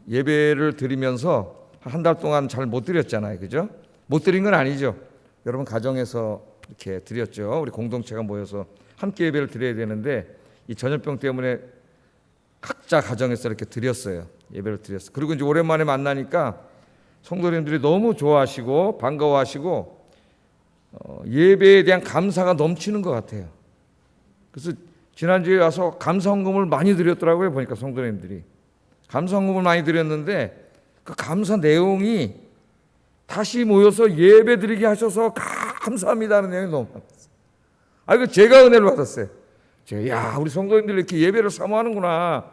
예배를 드리면서 한 달 동안 잘 못 드렸잖아요. 그죠? 못 드린 건 아니죠. 여러분 가정에서 이렇게 드렸죠. 우리 공동체가 모여서 함께 예배를 드려야 되는데 이 전염병 때문에 각자 가정에서 이렇게 드렸어요. 예배를 드렸어요. 그리고 이제 오랜만에 만나니까 성도님들이 너무 좋아하시고 반가워하시고 예배에 대한 감사가 넘치는 것 같아요. 그래서 지난주에 와서 감사 헌금을 많이 드렸더라고요. 보니까 성도님들이 감사 헌금을 많이 드렸는데 그 감사 내용이 다시 모여서 예배 드리게 하셔서 감사합니다는 내용이 너무 많았어요. 그 제가 은혜를 받았어요. 제가 우리 성도님들이 이렇게 예배를 사모하는구나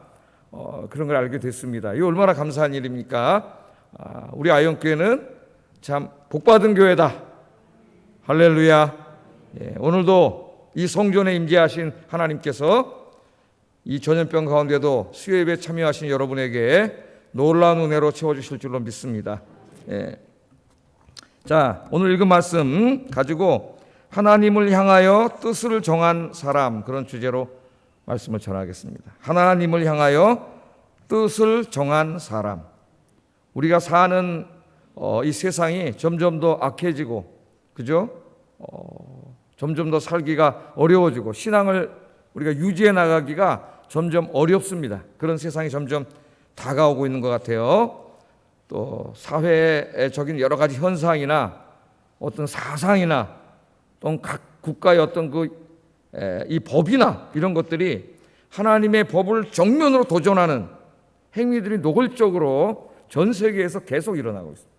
그런 걸 알게 됐습니다. 이거 얼마나 감사한 일입니까? 우리 아이언교회는 참 복받은 교회다. 할렐루야. 오늘도 이 성전에 임재하신 하나님께서 이 전염병 가운데도 수요예배에 참여하신 여러분에게 놀라운 은혜로 채워주실 줄로 믿습니다. 자, 오늘 읽은 말씀 가지고 하나님을 향하여 뜻을 정한 사람, 그런 주제로 말씀을 전하겠습니다. 하나님을 향하여 뜻을 정한 사람. 우리가 사는 이 세상이 점점 더 악해지고, 그죠? 점점 더 살기가 어려워지고 신앙을 우리가 유지해 나가기가 점점 어렵습니다. 그런 세상이 점점 다가오고 있는 것 같아요. 또 사회적인 여러 가지 현상이나 어떤 사상이나 또 각 국가의 어떤 이 법이나 이런 것들이 하나님의 법을 정면으로 도전하는 행위들이 노골적으로 전 세계에서 계속 일어나고 있습니다.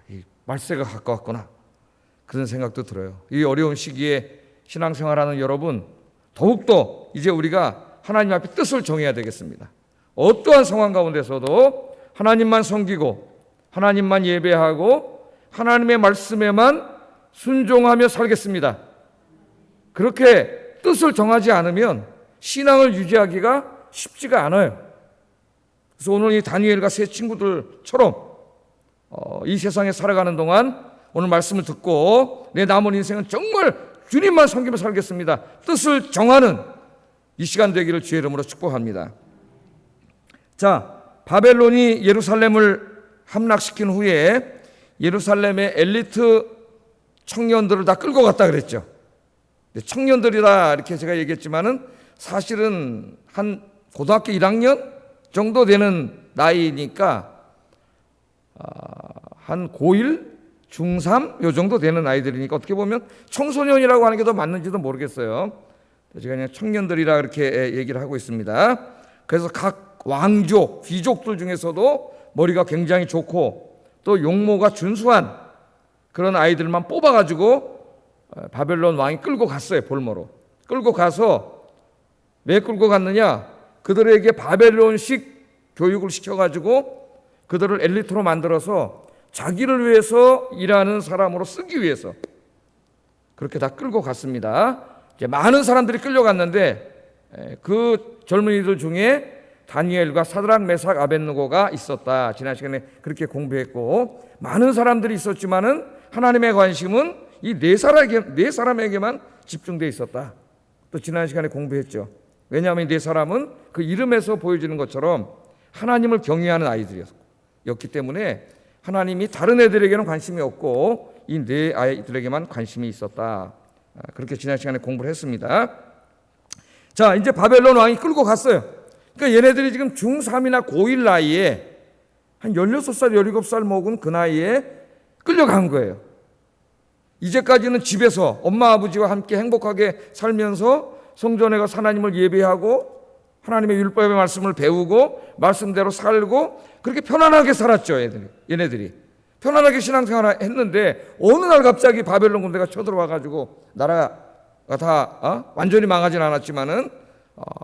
이 말세가 가까웠구나 그런 생각도 들어요. 이 어려운 시기에 신앙생활하는 여러분 더욱더 이제 우리가 하나님 앞에 뜻을 정해야 되겠습니다. 어떠한 상황 가운데서도 하나님만 섬기고 하나님만 예배하고 하나님의 말씀에만 순종하며 살겠습니다. 그렇게 뜻을 정하지 않으면 신앙을 유지하기가 쉽지가 않아요. 그래서 오늘 이 다니엘과 세 친구들처럼 이 세상에 살아가는 동안 오늘 말씀을 듣고 내 남은 인생은 정말 주님만 섬기며 살겠습니다. 뜻을 정하는 이 시간 되기를 주의 이름으로 축복합니다. 자, 바벨론이 예루살렘을 함락시킨 후에 예루살렘의 엘리트 청년들을 다 끌고 갔다 그랬죠. 청년들이다 이렇게 제가 얘기했지만은 사실은 한 고등학교 1학년 정도 되는 나이니까 한 고1, 중3 요 정도 되는 아이들이니까 어떻게 보면 청소년이라고 하는 게 더 맞는지도 모르겠어요. 제가 그냥 청년들이라 그렇게 얘기를 하고 있습니다. 그래서 각 왕족, 귀족들 중에서도 머리가 굉장히 좋고 또 용모가 준수한 그런 아이들만 뽑아가지고 바벨론 왕이 끌고 갔어요. 볼모로 끌고 가서 왜 끌고 갔느냐, 그들에게 바벨론식 교육을 시켜가지고 그들을 엘리트로 만들어서 자기를 위해서 일하는 사람으로 쓰기 위해서 그렇게 다 끌고 갔습니다. 이제 많은 사람들이 끌려갔는데 그 젊은이들 중에 다니엘과 사드락, 메삭, 아벳느고가 있었다. 지난 시간에 그렇게 공부했고 많은 사람들이 있었지만은 하나님의 관심은 이 네 사람에게만 집중되어 있었다. 또 지난 시간에 공부했죠. 왜냐하면 이 네 사람은 그 이름에서 보여지는 것처럼 하나님을 경외하는 아이들이었기 때문에 하나님이 다른 애들에게는 관심이 없고 이 네 아이들에게만 관심이 있었다. 그렇게 지난 시간에 공부를 했습니다. 자, 이제 바벨론 왕이 끌고 갔어요. 그러니까 얘네들이 지금 중3이나 고1 나이에 한 16살, 17살 먹은 그 나이에 끌려간 거예요. 이제까지는 집에서 엄마 아버지와 함께 행복하게 살면서 성전에 가서 하나님을 예배하고 하나님의 율법의 말씀을 배우고 말씀대로 살고 그렇게 편안하게 살았죠. 얘네들이 편안하게 신앙생활을 했는데 어느 날 갑자기 바벨론 군대가 쳐들어와가지고 나라가 다 완전히 망하진 않았지만은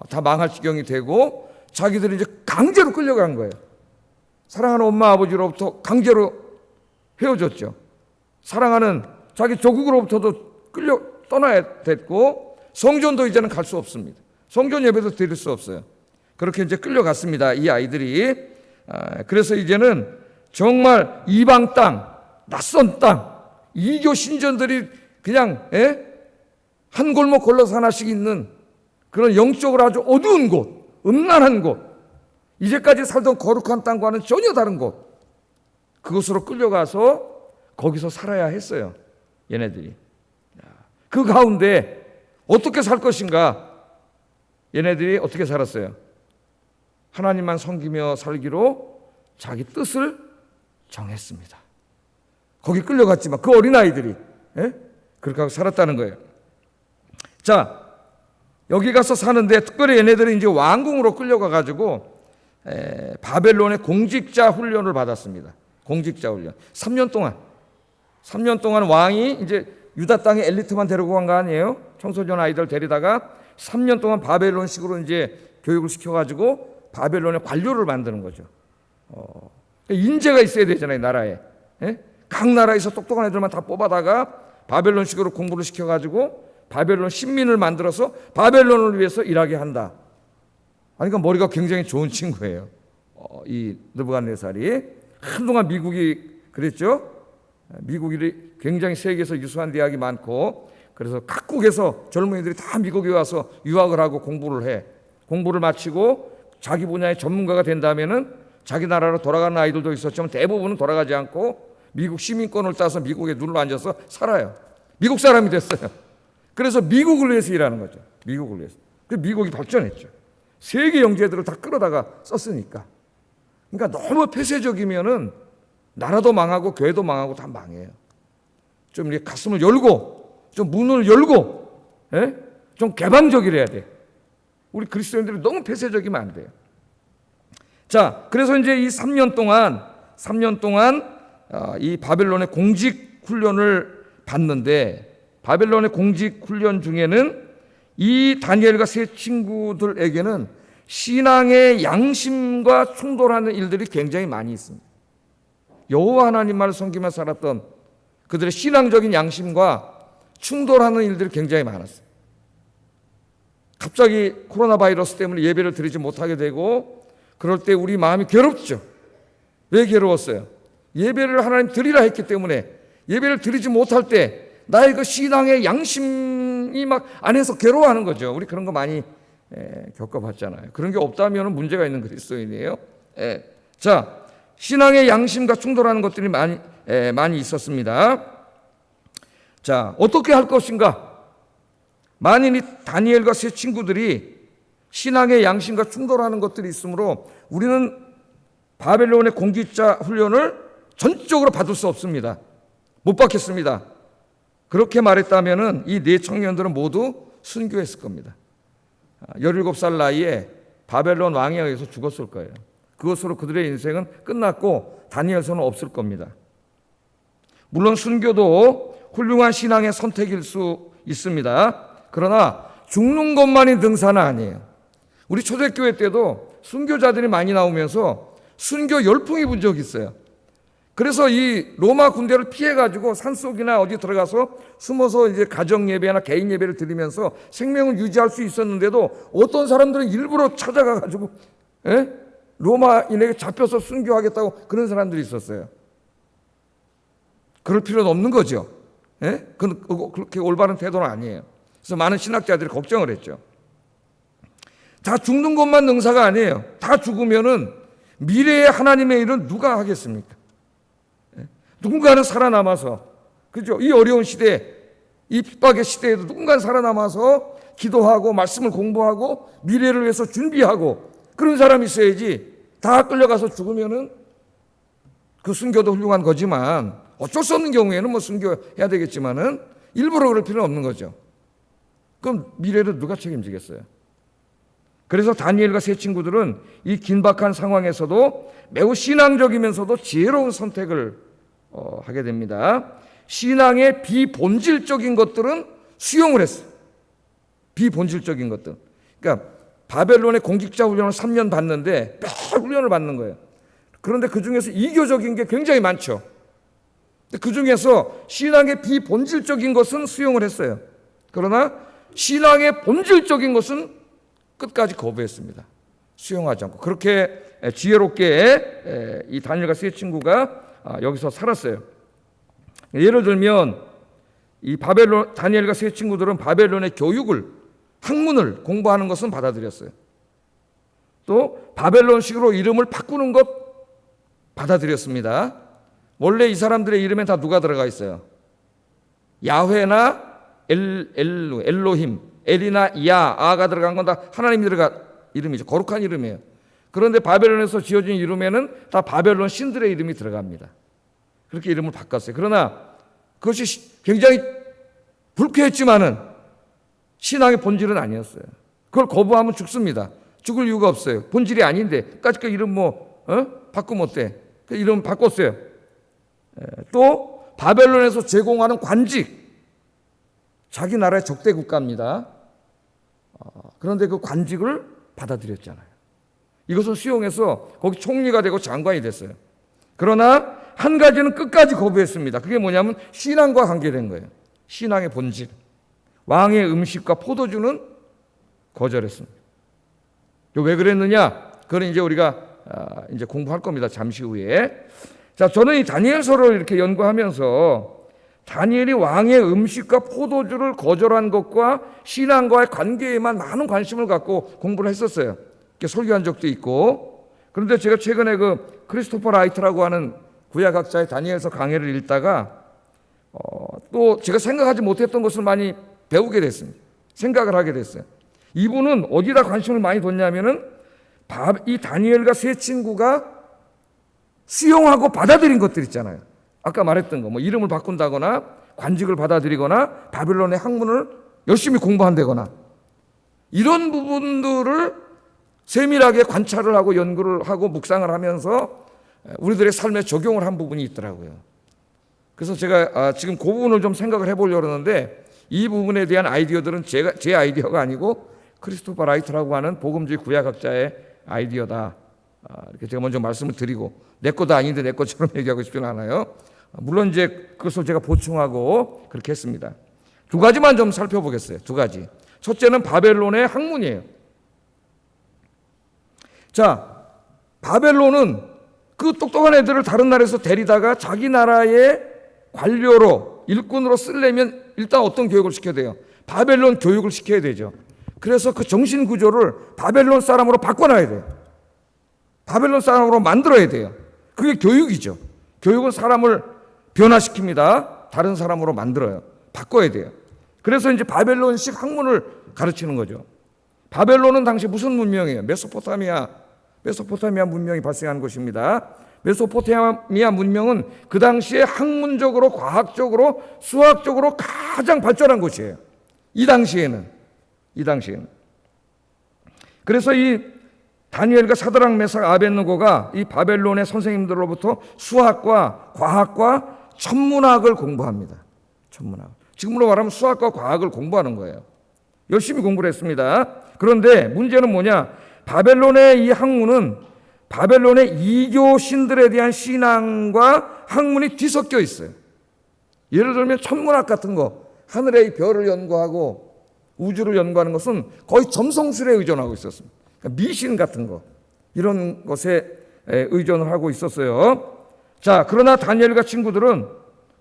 다 망할 지경이 되고 자기들이 이제 강제로 끌려간 거예요. 사랑하는 엄마 아버지로부터 강제로 헤어졌죠. 사랑하는 자기 조국으로부터도 끌려 떠나야 됐고 성전도 이제는 갈 수 없습니다. 성전 예배도 드릴 수 없어요. 그렇게 이제 끌려갔습니다. 이 아이들이. 그래서 이제는 정말 이방 땅, 낯선 땅, 이교 신전들이 그냥 한 골목 걸러서 하나씩 있는 그런 영적으로 아주 어두운 곳, 음란한 곳, 이제까지 살던 거룩한 땅과는 전혀 다른 곳, 그곳으로 끌려가서 거기서 살아야 했어요. 얘네들이. 그 가운데 어떻게 살 것인가? 얘네들이 어떻게 살았어요? 하나님만 섬기며 살기로 자기 뜻을 정했습니다. 거기 끌려갔지만 그 어린아이들이 그렇게 하고 살았다는 거예요. 자, 여기 가서 사는데 특별히 얘네들이 이제 왕궁으로 끌려가가지고 바벨론의 공직자 훈련을 받았습니다. 공직자 훈련. 3년 동안 왕이 이제 유다 땅에 엘리트만 데리고 간 거 아니에요? 청소년 아이들 데리다가 3년 동안 바벨론식으로 이제 교육을 시켜가지고 바벨론의 관료를 만드는 거죠. 인재가 있어야 되잖아요, 나라에. 각 나라에서 똑똑한 애들만 다 뽑아다가 바벨론식으로 공부를 시켜가지고 바벨론 신민을 만들어서 바벨론을 위해서 일하게 한다. 그러니까 머리가 굉장히 좋은 친구예요. 이 느부갓네살이. 한동안 미국이 그랬죠. 미국이 굉장히 세계에서 유수한 대학이 많고, 그래서 각국에서 젊은이들이 다 미국에 와서 유학을 하고 공부를 해. 공부를 마치고 자기 분야의 전문가가 된다면은 자기 나라로 돌아가는 아이들도 있었지만 대부분은 돌아가지 않고 미국 시민권을 따서 미국에 눌러 앉아서 살아요. 미국 사람이 됐어요. 그래서 미국을 위해서 일하는 거죠. 미국을 위해서. 그래서 미국이 발전했죠. 세계 영재들을 다 끌어다가 썼으니까. 그러니까 너무 폐쇄적이면은 나라도 망하고 교회도 망하고 다 망해요. 좀 이렇게 가슴을 열고, 좀 문을 열고, 좀 개방적이래야 돼. 우리 그리스도인들이 너무 폐쇄적이면 안 돼요. 자, 그래서 이제 이 3년 동안 이 바벨론의 공직 훈련을 받는데, 바벨론의 공직 훈련 중에는 이 다니엘과 세 친구들에게는 신앙의 양심과 충돌하는 일들이 굉장히 많이 있습니다. 여호와 하나님만을 섬기며 살았던 그들의 신앙적인 양심과 충돌하는 일들이 굉장히 많았어요. 갑자기 코로나 바이러스 때문에 예배를 드리지 못하게 되고, 그럴 때 우리 마음이 괴롭죠. 왜 괴로웠어요? 예배를 하나님 드리라 했기 때문에 예배를 드리지 못할 때 나의 그 신앙의 양심이 막 안에서 괴로워하는 거죠. 우리 그런 거 많이 겪어봤잖아요. 그런 게 없다면 문제가 있는 그리스도인이에요. 자, 신앙의 양심과 충돌하는 것들이 많이 있었습니다. 자, 어떻게 할 것인가? 만일 이 다니엘과 세 친구들이 신앙의 양심과 충돌하는 것들이 있으므로 우리는 바벨론의 공직자 훈련을 전적으로 받을 수 없습니다. 못 받겠습니다. 그렇게 말했다면 이 네 청년들은 모두 순교했을 겁니다. 17살 나이에 바벨론 왕에 의해서 죽었을 거예요. 그것으로 그들의 인생은 끝났고 다니엘서는 없을 겁니다. 물론 순교도 훌륭한 신앙의 선택일 수 있습니다. 그러나 죽는 것만이 능사는 아니에요. 우리 초대교회 때도 순교자들이 많이 나오면서 순교 열풍이 분 적이 있어요. 그래서 이 로마 군대를 피해가지고 산속이나 어디 들어가서 숨어서 이제 가정 예배나 개인 예배를 드리면서 생명을 유지할 수 있었는데도 어떤 사람들은 일부러 찾아가가지고 로마인에게 잡혀서 순교하겠다고 그런 사람들이 있었어요. 그럴 필요는 없는 거죠. 그렇게 올바른 태도는 아니에요. 그래서 많은 신학자들이 걱정을 했죠. 다 죽는 것만 능사가 아니에요. 다 죽으면은 미래의 하나님의 일은 누가 하겠습니까? 누군가는 살아남아서, 그죠? 이 어려운 시대, 이 핍박의 시대에도 누군가는 살아남아서 기도하고 말씀을 공부하고 미래를 위해서 준비하고 그런 사람이 있어야지. 다 끌려가서 죽으면은 그 순교도 훌륭한 거지만 어쩔 수 없는 경우에는 뭐 순교해야 되겠지만은 일부러 그럴 필요는 없는 거죠. 그럼 미래를 누가 책임지겠어요? 그래서 다니엘과 세 친구들은 이 긴박한 상황에서도 매우 신앙적이면서도 지혜로운 선택을 하게 됩니다. 신앙의 비본질적인 것들은 수용을 했어요. 비본질적인 것들. 그러니까 바벨론의 공직자 훈련을 3년 받는데 매 훈련을 받는 거예요. 그런데 그 중에서 이교적인 게 굉장히 많죠. 그 중에서 신앙의 비본질적인 것은 수용을 했어요. 그러나 신앙의 본질적인 것은 끝까지 거부했습니다. 수용하지 않고. 그렇게 지혜롭게 이 다니엘과 세 친구가 여기서 살았어요. 예를 들면 이 다니엘과 세 친구들은 바벨론의 교육을, 학문을 공부하는 것은 받아들였어요. 또 바벨론식으로 이름을 바꾸는 것 받아들였습니다. 원래 이 사람들의 이름에 다 누가 들어가 있어요? 야훼나 엘로힘, 엘이나 야아가 들어간 건 다 하나님이 들어간 이름이죠. 거룩한 이름이에요. 그런데 바벨론에서 지어진 이름에는 다 바벨론 신들의 이름이 들어갑니다. 그렇게 이름을 바꿨어요. 그러나 그것이 굉장히 불쾌했지만은 신앙의 본질은 아니었어요. 그걸 거부하면 죽습니다. 죽을 이유가 없어요. 본질이 아닌데 까짓 거 이름 바꾸면 어때? 그 이름 바꿨어요. 또 바벨론에서 제공하는 관직, 자기 나라의 적대 국가입니다. 그런데 그 관직을 받아들였잖아요. 이것을 수용해서 거기 총리가 되고 장관이 됐어요. 그러나 한 가지는 끝까지 거부했습니다. 그게 뭐냐면 신앙과 관계된 거예요. 신앙의 본질. 왕의 음식과 포도주는 거절했습니다. 왜 그랬느냐? 그건 이제 우리가 이제 공부할 겁니다. 잠시 후에. 자, 저는 이 다니엘서를 이렇게 연구하면서 다니엘이 왕의 음식과 포도주를 거절한 것과 신앙과의 관계에만 많은 관심을 갖고 공부를 했었어요. 이렇게 설교한 적도 있고. 그런데 제가 최근에 그 크리스토퍼 라이트라고 하는 구약학자의 다니엘서 강해를 읽다가 또 제가 생각하지 못했던 것을 많이 배우게 됐습니다. 생각을 하게 됐어요. 이분은 어디다 관심을 많이 뒀냐면은 이 다니엘과 세 친구가 수용하고 받아들인 것들 있잖아요. 아까 말했던 거, 뭐 이름을 바꾼다거나 관직을 받아들이거나 바벨론의 학문을 열심히 공부한다거나 이런 부분들을 세밀하게 관찰을 하고 연구를 하고 묵상을 하면서 우리들의 삶에 적용을 한 부분이 있더라고요. 그래서 제가 지금 그 부분을 좀 생각을 해보려고 하는데 이 부분에 대한 아이디어들은 제 아이디어가 아니고 크리스토퍼 라이트라고 하는 복음주의 구약학자의 아이디어다. 이렇게 제가 먼저 말씀을 드리고 내 것도 아닌데 내 것처럼 얘기하고 싶지는 않아요. 물론 이제 그것을 제가 보충하고 그렇게 했습니다. 두 가지만 좀 살펴보겠어요. 두 가지. 첫째는 바벨론의 학문이에요. 자, 바벨론은 그 똑똑한 애들을 다른 나라에서 데리다가 자기 나라의 관료로 일꾼으로 쓰려면 일단 어떤 교육을 시켜야 돼요? 바벨론 교육을 시켜야 되죠. 그래서 그 정신 구조를 바벨론 사람으로 바꿔놔야 돼요. 바벨론 사람으로 만들어야 돼요. 그게 교육이죠. 교육은 사람을 변화시킵니다. 다른 사람으로 만들어요. 바꿔야 돼요. 그래서 이제 바벨론식 학문을 가르치는 거죠. 바벨론은 당시 무슨 문명이에요? 메소포타미아 문명이 발생한 곳입니다. 메소포타미아 문명은 그 당시에 학문적으로, 과학적으로, 수학적으로 가장 발전한 곳이에요. 이 당시에는. 그래서 이 다니엘과 사드락, 메삭, 아벳느고가 이 바벨론의 선생님들로부터 수학과 과학과 천문학을 공부합니다. 천문학. 지금으로 말하면 수학과 과학을 공부하는 거예요. 열심히 공부를 했습니다. 그런데 문제는 뭐냐? 바벨론의 이 학문은 바벨론의 이교 신들에 대한 신앙과 학문이 뒤섞여 있어요. 예를 들면 천문학 같은 거, 하늘의 별을 연구하고 우주를 연구하는 것은 거의 점성술에 의존하고 있었습니다. 그러니까 미신 같은 거, 이런 것에 의존을 하고 있었어요. 자, 그러나 다니엘과 친구들은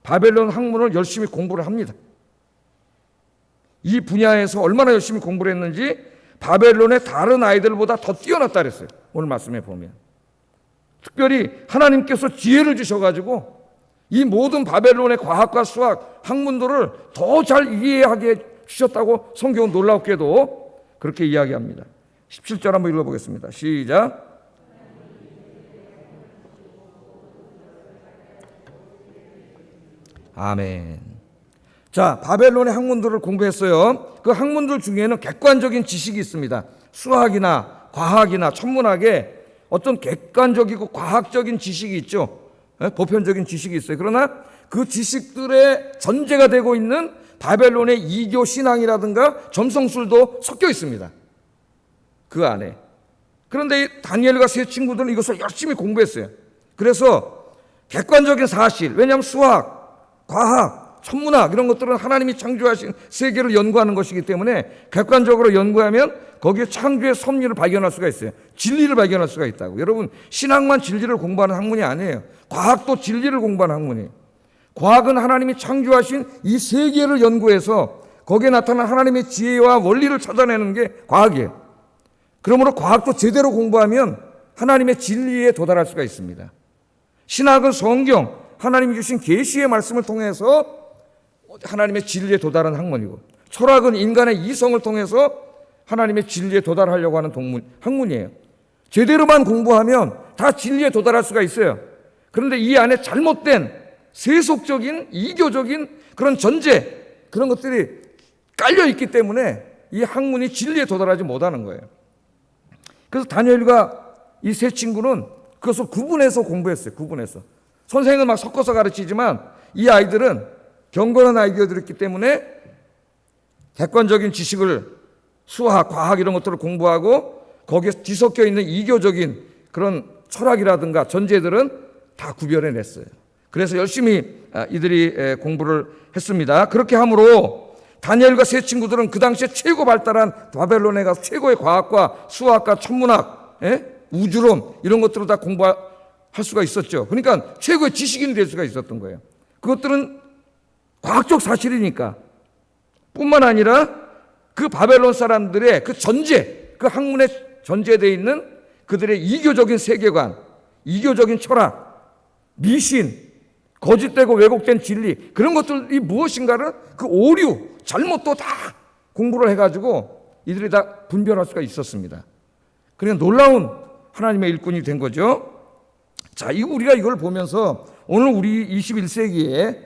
바벨론 학문을 열심히 공부를 합니다. 이 분야에서 얼마나 열심히 공부를 했는지 바벨론의 다른 아이들보다 더 뛰어났다 그랬어요. 오늘 말씀에 보면. 특별히 하나님께서 지혜를 주셔가지고 이 모든 바벨론의 과학과 수학, 학문들을 더 잘 이해하게 주셨다고 성경은 놀랍게도 그렇게 이야기합니다. 17절 한번 읽어보겠습니다. 시작. 아멘. 자, 바벨론의 학문들을 공부했어요. 그 학문들 중에는 객관적인 지식이 있습니다. 수학이나 과학이나 천문학에 어떤 객관적이고 과학적인 지식이 있죠. 보편적인 지식이 있어요. 그러나 그 지식들의 전제가 되고 있는 바벨론의 이교 신앙이라든가 점성술도 섞여 있습니다. 그 안에. 그런데 다니엘과 세 친구들은 이것을 열심히 공부했어요. 그래서 객관적인 사실, 왜냐하면 수학, 과학, 천문학 이런 것들은 하나님이 창조하신 세계를 연구하는 것이기 때문에 객관적으로 연구하면 거기에 창조의 섭리를 발견할 수가 있어요. 진리를 발견할 수가 있다고. 여러분, 신학만 진리를 공부하는 학문이 아니에요. 과학도 진리를 공부하는 학문이에요. 과학은 하나님이 창조하신 이 세계를 연구해서 거기에 나타난 하나님의 지혜와 원리를 찾아내는 게 과학이에요. 그러므로 과학도 제대로 공부하면 하나님의 진리에 도달할 수가 있습니다. 신학은 성경, 하나님이 주신 계시의 말씀을 통해서 하나님의 진리에 도달하는 학문이고, 철학은 인간의 이성을 통해서 하나님의 진리에 도달하려고 하는 학문이에요. 제대로만 공부하면 다 진리에 도달할 수가 있어요. 그런데 이 안에 잘못된 세속적인 이교적인 그런 전제, 그런 것들이 깔려 있기 때문에 이 학문이 진리에 도달하지 못하는 거예요. 그래서 다니엘과 이 세 친구는 그것을 구분해서 공부했어요. 구분해서. 선생은 막 섞어서 가르치지만 이 아이들은 경건한 아이디어들이 있기 때문에 객관적인 지식을, 수학, 과학 이런 것들을 공부하고 거기에 뒤섞여 있는 이교적인 그런 철학이라든가 전제들은 다 구별해냈어요. 그래서 열심히 이들이 공부를 했습니다. 그렇게 함으로 다니엘과 세 친구들은 그 당시에 최고 발달한 바벨론에 가서 최고의 과학과 수학과 천문학, 우주론 이런 것들을 다 공부할 수가 있었죠. 그러니까 최고의 지식인이 될 수가 있었던 거예요. 그것들은 과학적 사실이니까. 뿐만 아니라 그 바벨론 사람들의 그 전제, 그 학문에 전제되어 있는 그들의 이교적인 세계관, 이교적인 철학, 미신, 거짓되고 왜곡된 진리, 그런 것들이 무엇인가를 그 오류, 잘못도 다 공부를 해가지고 이들이 다 분별할 수가 있었습니다. 그러니까 놀라운 하나님의 일꾼이 된 거죠. 자, 우리가 이걸 보면서 오늘 우리 21세기에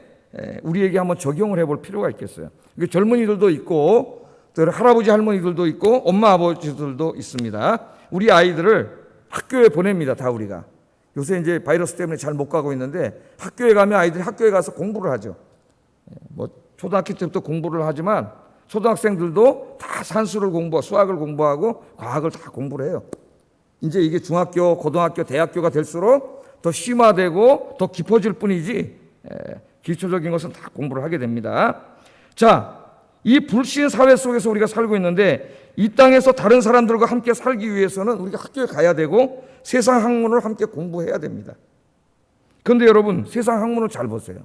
우리에게 한번 적용을 해볼 필요가 있겠어요. 젊은이들도 있고, 할아버지 할머니들도 있고, 엄마 아버지들도 있습니다. 우리 아이들을 학교에 보냅니다. 다 우리가. 요새 이제 바이러스 때문에 잘 못 가고 있는데 학교에 가면 아이들이 학교에 가서 공부를 하죠. 뭐 초등학교 때부터 공부를 하지만 초등학생들도 다 산수를 공부하고 수학을 공부하고 과학을 다 공부를 해요. 이제 이게 중학교, 고등학교, 대학교가 될수록 더 심화되고 더 깊어질 뿐이지 기초적인 것은 다 공부를 하게 됩니다. 자, 이 불신 사회 속에서 우리가 살고 있는데 이 땅에서 다른 사람들과 함께 살기 위해서는 우리가 학교에 가야 되고 세상 학문을 함께 공부해야 됩니다. 그런데 여러분, 세상 학문을 잘 보세요.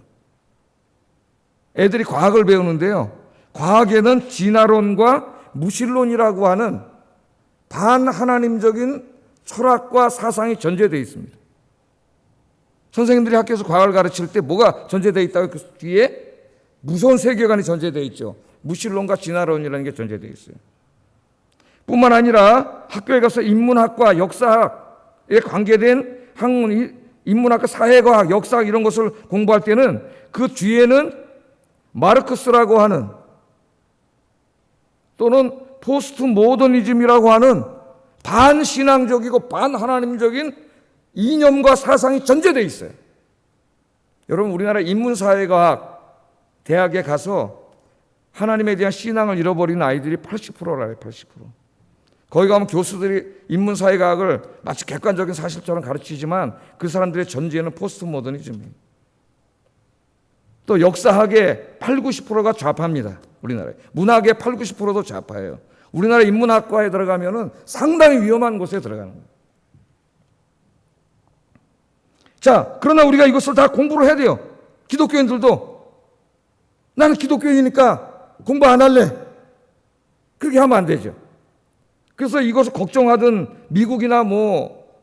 애들이 과학을 배우는데요, 과학에는 진화론과 무신론이라고 하는 반하나님적인 철학과 사상이 전제되어 있습니다. 선생님들이 학교에서 과학을 가르칠 때 뭐가 전제되어 있다고? 그 뒤에 무서운 세계관이 전제되어 있죠. 무신론과 진화론이라는 게 전제되어 있어요. 뿐만 아니라 학교에 가서 인문학과 역사학에 관계된 학문, 인문학과 사회과학, 역사학 이런 것을 공부할 때는 그 뒤에는 마르크스라고 하는 또는 포스트 모더니즘이라고 하는 반신앙적이고 반하나님적인 이념과 사상이 전제되어 있어요. 여러분, 우리나라 인문사회과학 대학에 가서 하나님에 대한 신앙을 잃어버리는 아이들이 80%라요. 80%. 거기 가면 교수들이 인문사회과학을 마치 객관적인 사실처럼 가르치지만 그 사람들의 전제는 포스트 모더니즘이에요. 또 역사학의 8, 90%가 좌파입니다. 우리나라에. 문학의 8, 90%도 좌파예요. 우리나라 인문학과에 들어가면은 상당히 위험한 곳에 들어가는 거예요. 자, 그러나 우리가 이것을 다 공부를 해야 돼요. 기독교인들도 나는 기독교인이니까 공부 안 할래. 그렇게 하면 안 되죠. 그래서 이것을 걱정하던 미국이나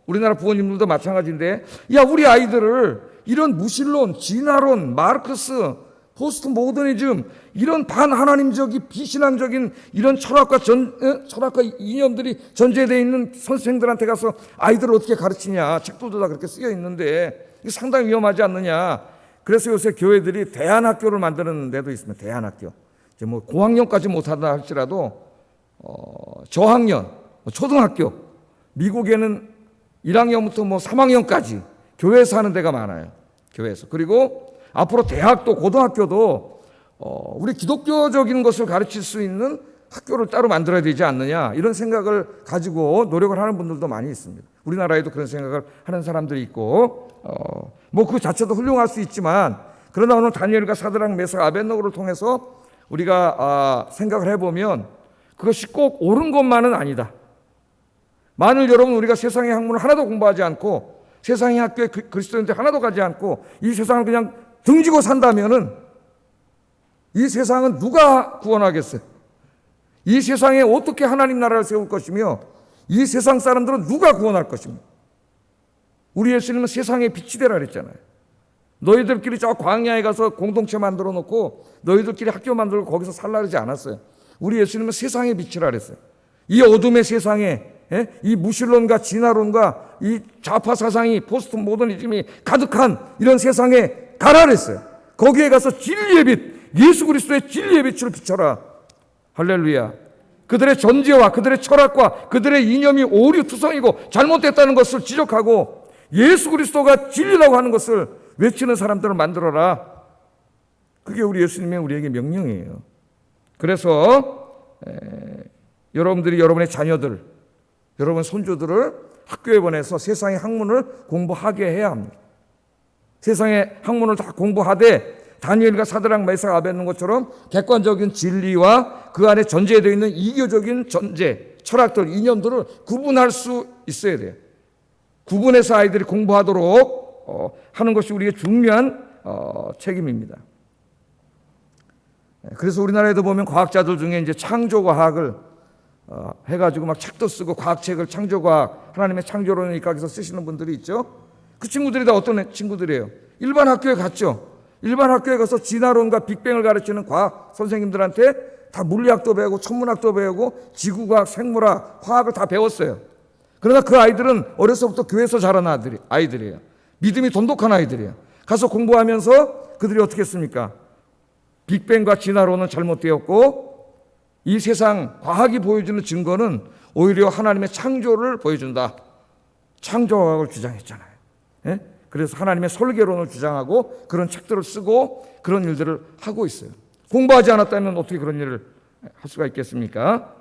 우리나라 부모님들도 마찬가지인데, 야, 우리 아이들을 이런 무신론, 진화론, 마르크스, 포스트 모더니즘 이런 반하나님적인 비신앙적인 이런 철학과 이념들이 전제되어 있는 선생들한테 가서 아이들을 어떻게 가르치냐. 책들도 다 그렇게 쓰여 있는데 이게 상당히 위험하지 않느냐. 그래서 요새 교회들이 대안학교를 만드는 데도 있습니다. 대안학교. 이제 고학년까지 못하다 할지라도 저학년, 초등학교, 미국에는 1학년부터 3학년까지 교회에서 하는 데가 많아요. 교회에서. 그리고 앞으로 대학도 고등학교도 우리 기독교적인 것을 가르칠 수 있는 학교를 따로 만들어야 되지 않느냐, 이런 생각을 가지고 노력을 하는 분들도 많이 있습니다. 우리나라에도 그런 생각을 하는 사람들이 있고 그 자체도 훌륭할 수 있지만, 그러나 오늘 다니엘과 사드락, 메삭, 아벳느고를 통해서 우리가 생각을 해보면 그것이 꼭 옳은 것만은 아니다. 만일 여러분 우리가 세상의 학문을 하나도 공부하지 않고 세상의 학교에 그리스도인들 하나도 가지 않고 이 세상을 그냥 등지고 산다면은 이 세상은 누가 구원하겠어요? 이 세상에 어떻게 하나님 나라를 세울 것이며 이 세상 사람들은 누가 구원할 것입니까? 우리 예수님은 세상의 빛이 되라 그랬잖아요. 너희들끼리 저 광야에 가서 공동체 만들어 놓고 너희들끼리 학교 만들고 거기서 살라 그러지 않았어요. 우리 예수님은 세상의 빛이라 그랬어요. 이 어둠의 세상에 이 무신론과 진화론과 이 좌파 사상이 포스트 모더니즘이 가득한 이런 세상에 가라 그랬어요. 거기에 가서 진리의 빛, 예수 그리스도의 진리의 빛을 비춰라. 할렐루야. 그들의 전제와 그들의 철학과 그들의 이념이 오류투성이고 잘못됐다는 것을 지적하고 예수 그리스도가 진리라고 하는 것을 외치는 사람들을 만들어라. 그게 우리 예수님의 우리에게 명령이에요. 그래서 여러분들이 여러분의 자녀들, 여러분 손주들을 학교에 보내서 세상의 학문을 공부하게 해야 합니다. 세상의 학문을 다 공부하되 다니엘과 사드락 메삭 아벳느고처럼 객관적인 진리와 그 안에 전제되어 있는 이교적인 전제, 철학들, 이념들을 구분할 수 있어야 돼요. 구분해서 아이들이 공부하도록 하는 것이 우리의 중요한 책임입니다. 그래서 우리나라에도 보면 과학자들 중에 이제 창조과학을 해가지고 막 책도 쓰고 과학책을 창조과학, 하나님의 창조론을 입각해서 쓰시는 분들이 있죠. 그 친구들이 다 어떤 친구들이에요? 일반 학교에 갔죠. 일반 학교에 가서 진화론과 빅뱅을 가르치는 과학 선생님들한테 다 물리학도 배우고 천문학도 배우고 지구과학, 생물학, 화학을 다 배웠어요. 그러나 그 아이들은 어려서부터 교회에서 자란 아이들이에요. 믿음이 돈독한 아이들이에요. 가서 공부하면서 그들이 어떻게 했습니까? 빅뱅과 진화론은 잘못되었고 이 세상 과학이 보여주는 증거는 오히려 하나님의 창조를 보여준다. 창조과학을 주장했잖아요. 예? 그래서 하나님의 설계론을 주장하고 그런 책들을 쓰고 그런 일들을 하고 있어요. 공부하지 않았다면 어떻게 그런 일을 할 수가 있겠습니까?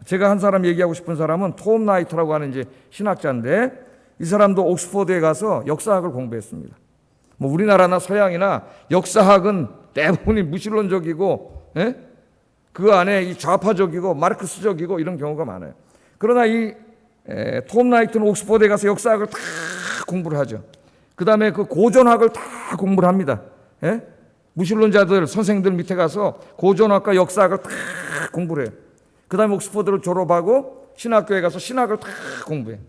제가 한 사람 얘기하고 싶은 사람은 톰 나이트라고 하는 이제 신학자인데 이 사람도 옥스퍼드에 가서 역사학을 공부했습니다. 뭐 우리나라나 서양이나 역사학은 대부분이 무신론적이고 그 안에 이 좌파적이고 마르크스적이고 이런 경우가 많아요. 그러나 이 톰 나이트는 옥스퍼드에 가서 역사학을 다 공부를 하죠. 그 다음에 그 고전학을 다 공부를 합니다. 무신론자들 선생님들 밑에 가서 고전학과 역사학을 다 공부를 해요. 그 다음에 옥스퍼드를 졸업하고 신학교에 가서 신학을 다 공부해요.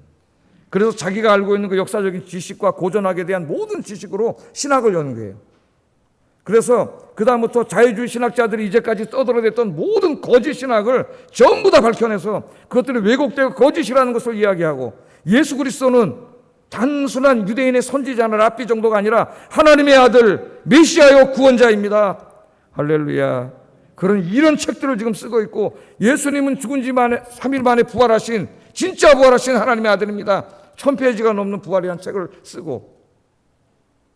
그래서 자기가 알고 있는 그 역사적인 지식과 고전학에 대한 모든 지식으로 신학을 연구해요. 그래서 그 다음부터 자유주의 신학자들이 이제까지 떠들어댔던 모든 거짓 신학을 전부 다 밝혀내서 그것들이 왜곡되고 거짓이라는 것을 이야기하고 예수 그리스도는 단순한 유대인의 선지자나 랍비 정도가 아니라 하나님의 아들 메시아요 구원자입니다. 할렐루야. 이런 책들을 지금 쓰고 있고 예수님은 죽은 지 3일 만에 부활하신 진짜 부활하신 하나님의 아들입니다. 1000페이지가 넘는 부활이라는 책을 쓰고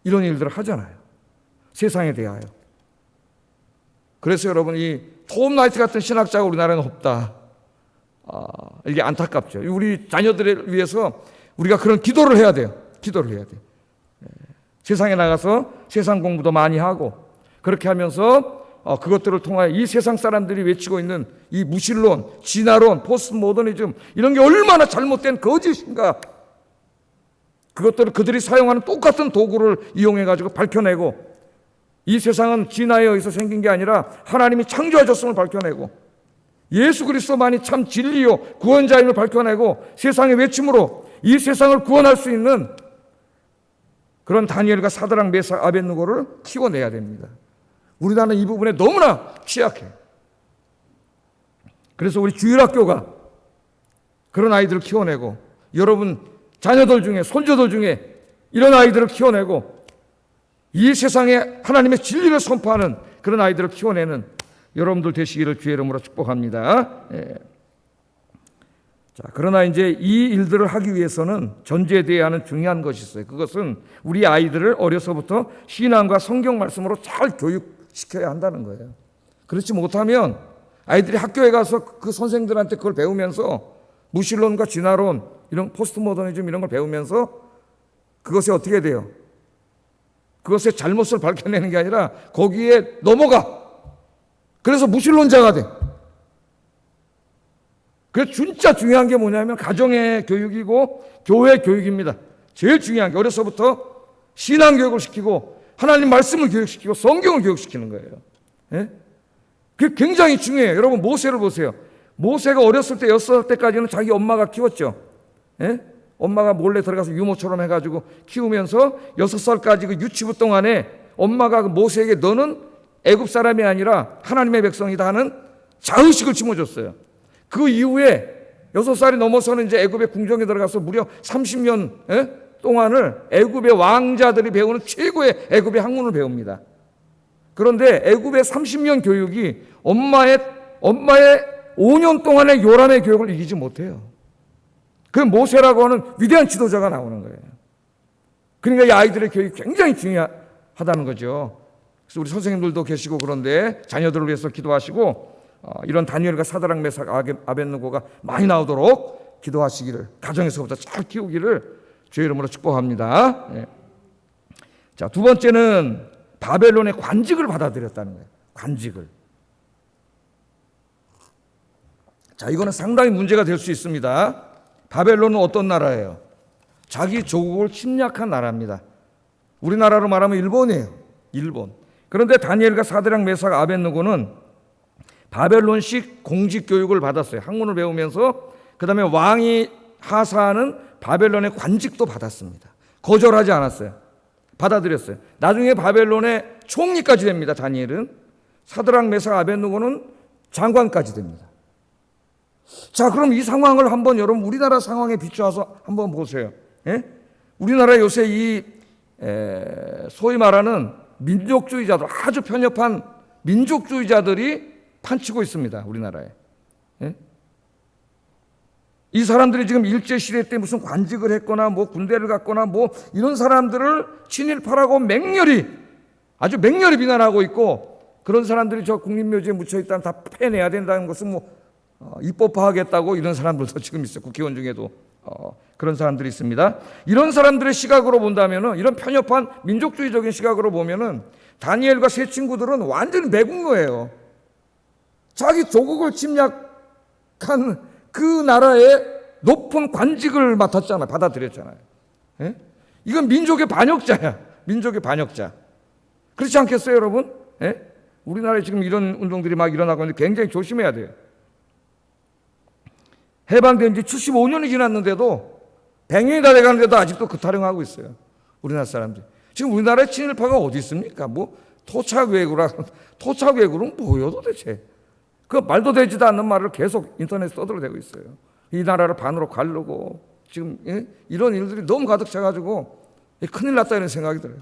이런 일들을 하잖아요. 세상에 대하여. 그래서 여러분 이 톰 나이트 같은 신학자가 우리나라에는 없다. 이게 안타깝죠. 우리 자녀들을 위해서 우리가 그런 기도를 해야 돼요. 기도를 해야 돼요. 세상에 나가서 세상 공부도 많이 하고 그렇게 하면서 그것들을 통하여 이 세상 사람들이 외치고 있는 이 무신론, 진화론, 포스트 모더니즘 이런 게 얼마나 잘못된 거짓인가. 그것들을 그들이 사용하는 똑같은 도구를 이용해가지고 밝혀내고 이 세상은 진화에 의해서 생긴 게 아니라 하나님이 창조하셨음을 밝혀내고 예수 그리스도만이 참 진리요 구원자임을 밝혀내고 세상의 외침으로 이 세상을 구원할 수 있는 그런 다니엘과 사드락 메삭 아벳느고를 키워내야 됩니다. 우리나라는 이 부분에 너무나 취약해요. 그래서 우리 주일학교가 그런 아이들을 키워내고 여러분 자녀들 중에 손주들 중에 이런 아이들을 키워내고 이 세상에 하나님의 진리를 선포하는 그런 아이들을 키워내는 여러분들 되시기를 주의 이름으로 축복합니다. 자, 그러나 이제 이 일들을 하기 위해서는 전제되어야 하는 중요한 것이 있어요. 그것은 우리 아이들을 어려서부터 신앙과 성경 말씀으로 잘 교육시켜야 한다는 거예요. 그렇지 못하면 아이들이 학교에 가서 그 선생들한테 그걸 배우면서 무신론과 진화론, 이런 포스트 모더니즘 이런 걸 배우면서 그것이 어떻게 돼요? 그것의 잘못을 밝혀내는 게 아니라 거기에 넘어가. 그래서 무신론자가 돼. 그래서 진짜 중요한 게 뭐냐면 가정의 교육이고 교회 교육입니다. 제일 중요한 게 어려서부터 신앙 교육을 시키고 하나님 말씀을 교육시키고 성경을 교육시키는 거예요. 그게 굉장히 중요해요. 여러분 모세를 보세요. 모세가 어렸을 때 6살 때까지는 자기 엄마가 키웠죠. 예? 엄마가 몰래 들어가서 유모처럼 해가지고 키우면서 6살까지 그 유치부 동안에 엄마가 모세에게 너는 애굽 사람이 아니라 하나님의 백성이다 하는 자의식을 심어줬어요. 그 이후에 6살이 넘어서는 이제 애굽의 궁정에 들어가서 무려 30년 동안을 애굽의 왕자들이 배우는 최고의 애굽의 학문을 배웁니다. 그런데 애굽의 30년 교육이 엄마의 5년 동안의 요람의 교육을 이기지 못해요. 그 모세라고 하는 위대한 지도자가 나오는 거예요. 그러니까 이 아이들의 교육이 굉장히 중요하다는 거죠. 그래서 우리 선생님들도 계시고 그런데 자녀들을 위해서 기도하시고 이런 다니엘과 사드락 메삭 아벳느고가 많이 나오도록 기도하시기를, 가정에서부터 잘 키우기를 주의 이름으로 축복합니다. 네. 자, 두 번째는 바벨론의 관직을 받아들였다는 거예요. 관직을. 자, 이거는 상당히 문제가 될 수 있습니다. 바벨론은 어떤 나라예요? 자기 조국을 침략한 나라입니다. 우리나라로 말하면 일본이에요. 일본. 그런데 다니엘과 사드락 메삭 아벳느고는 바벨론식 공직 교육을 받았어요. 학문을 배우면서 그 다음에 왕이 하사하는 바벨론의 관직도 받았습니다. 거절하지 않았어요. 받아들였어요. 나중에 바벨론의 총리까지 됩니다. 다니엘은. 사드락 메삭 아벳느고는 장관까지 됩니다. 자, 그럼 이 상황을 한번 여러분 우리나라 상황에 비추어서 한번 보세요. 예? 우리나라 요새 이 소위 말하는 민족주의자들, 아주 편협한 민족주의자들이 판치고 있습니다. 우리나라에. 예? 이 사람들이 지금 일제시대 때 무슨 관직을 했거나 뭐 군대를 갔거나 뭐 이런 사람들을 친일파라고 아주 맹렬히 비난하고 있고, 그런 사람들이 저 국립묘지에 묻혀있다면 다 패내야 된다는 것은 뭐 입법화하겠다고 이런 사람들도 지금 있어요. 국회의원 중에도 그런 사람들이 있습니다. 이런 사람들의 시각으로 본다면은, 이런 편협한 민족주의적인 시각으로 보면은 다니엘과 세 친구들은 완전히 매국노예요. 자기 조국을 침략한 그 나라의 높은 관직을 맡았잖아요. 받아들였잖아요. 예? 이건 민족의 반역자야. 민족의 반역자. 그렇지 않겠어요, 여러분? 예? 우리나라에 지금 이런 운동들이 막 일어나고 있는데 굉장히 조심해야 돼요. 해방된 지 75년이 지났는데도 100년이 다 돼가는데도 아직도 그 타령하고 있어요. 우리나라 사람들이. 지금 우리나라에 친일파가 어디 있습니까? 뭐 토착외구는 뭐예요 도대체? 그 말도 되지도 않는 말을 계속 인터넷에 떠들어대고 있어요. 이 나라를 반으로 가르고 지금 이런 일들이 너무 가득 차가지고 큰일 났다 이런 생각이 들어요.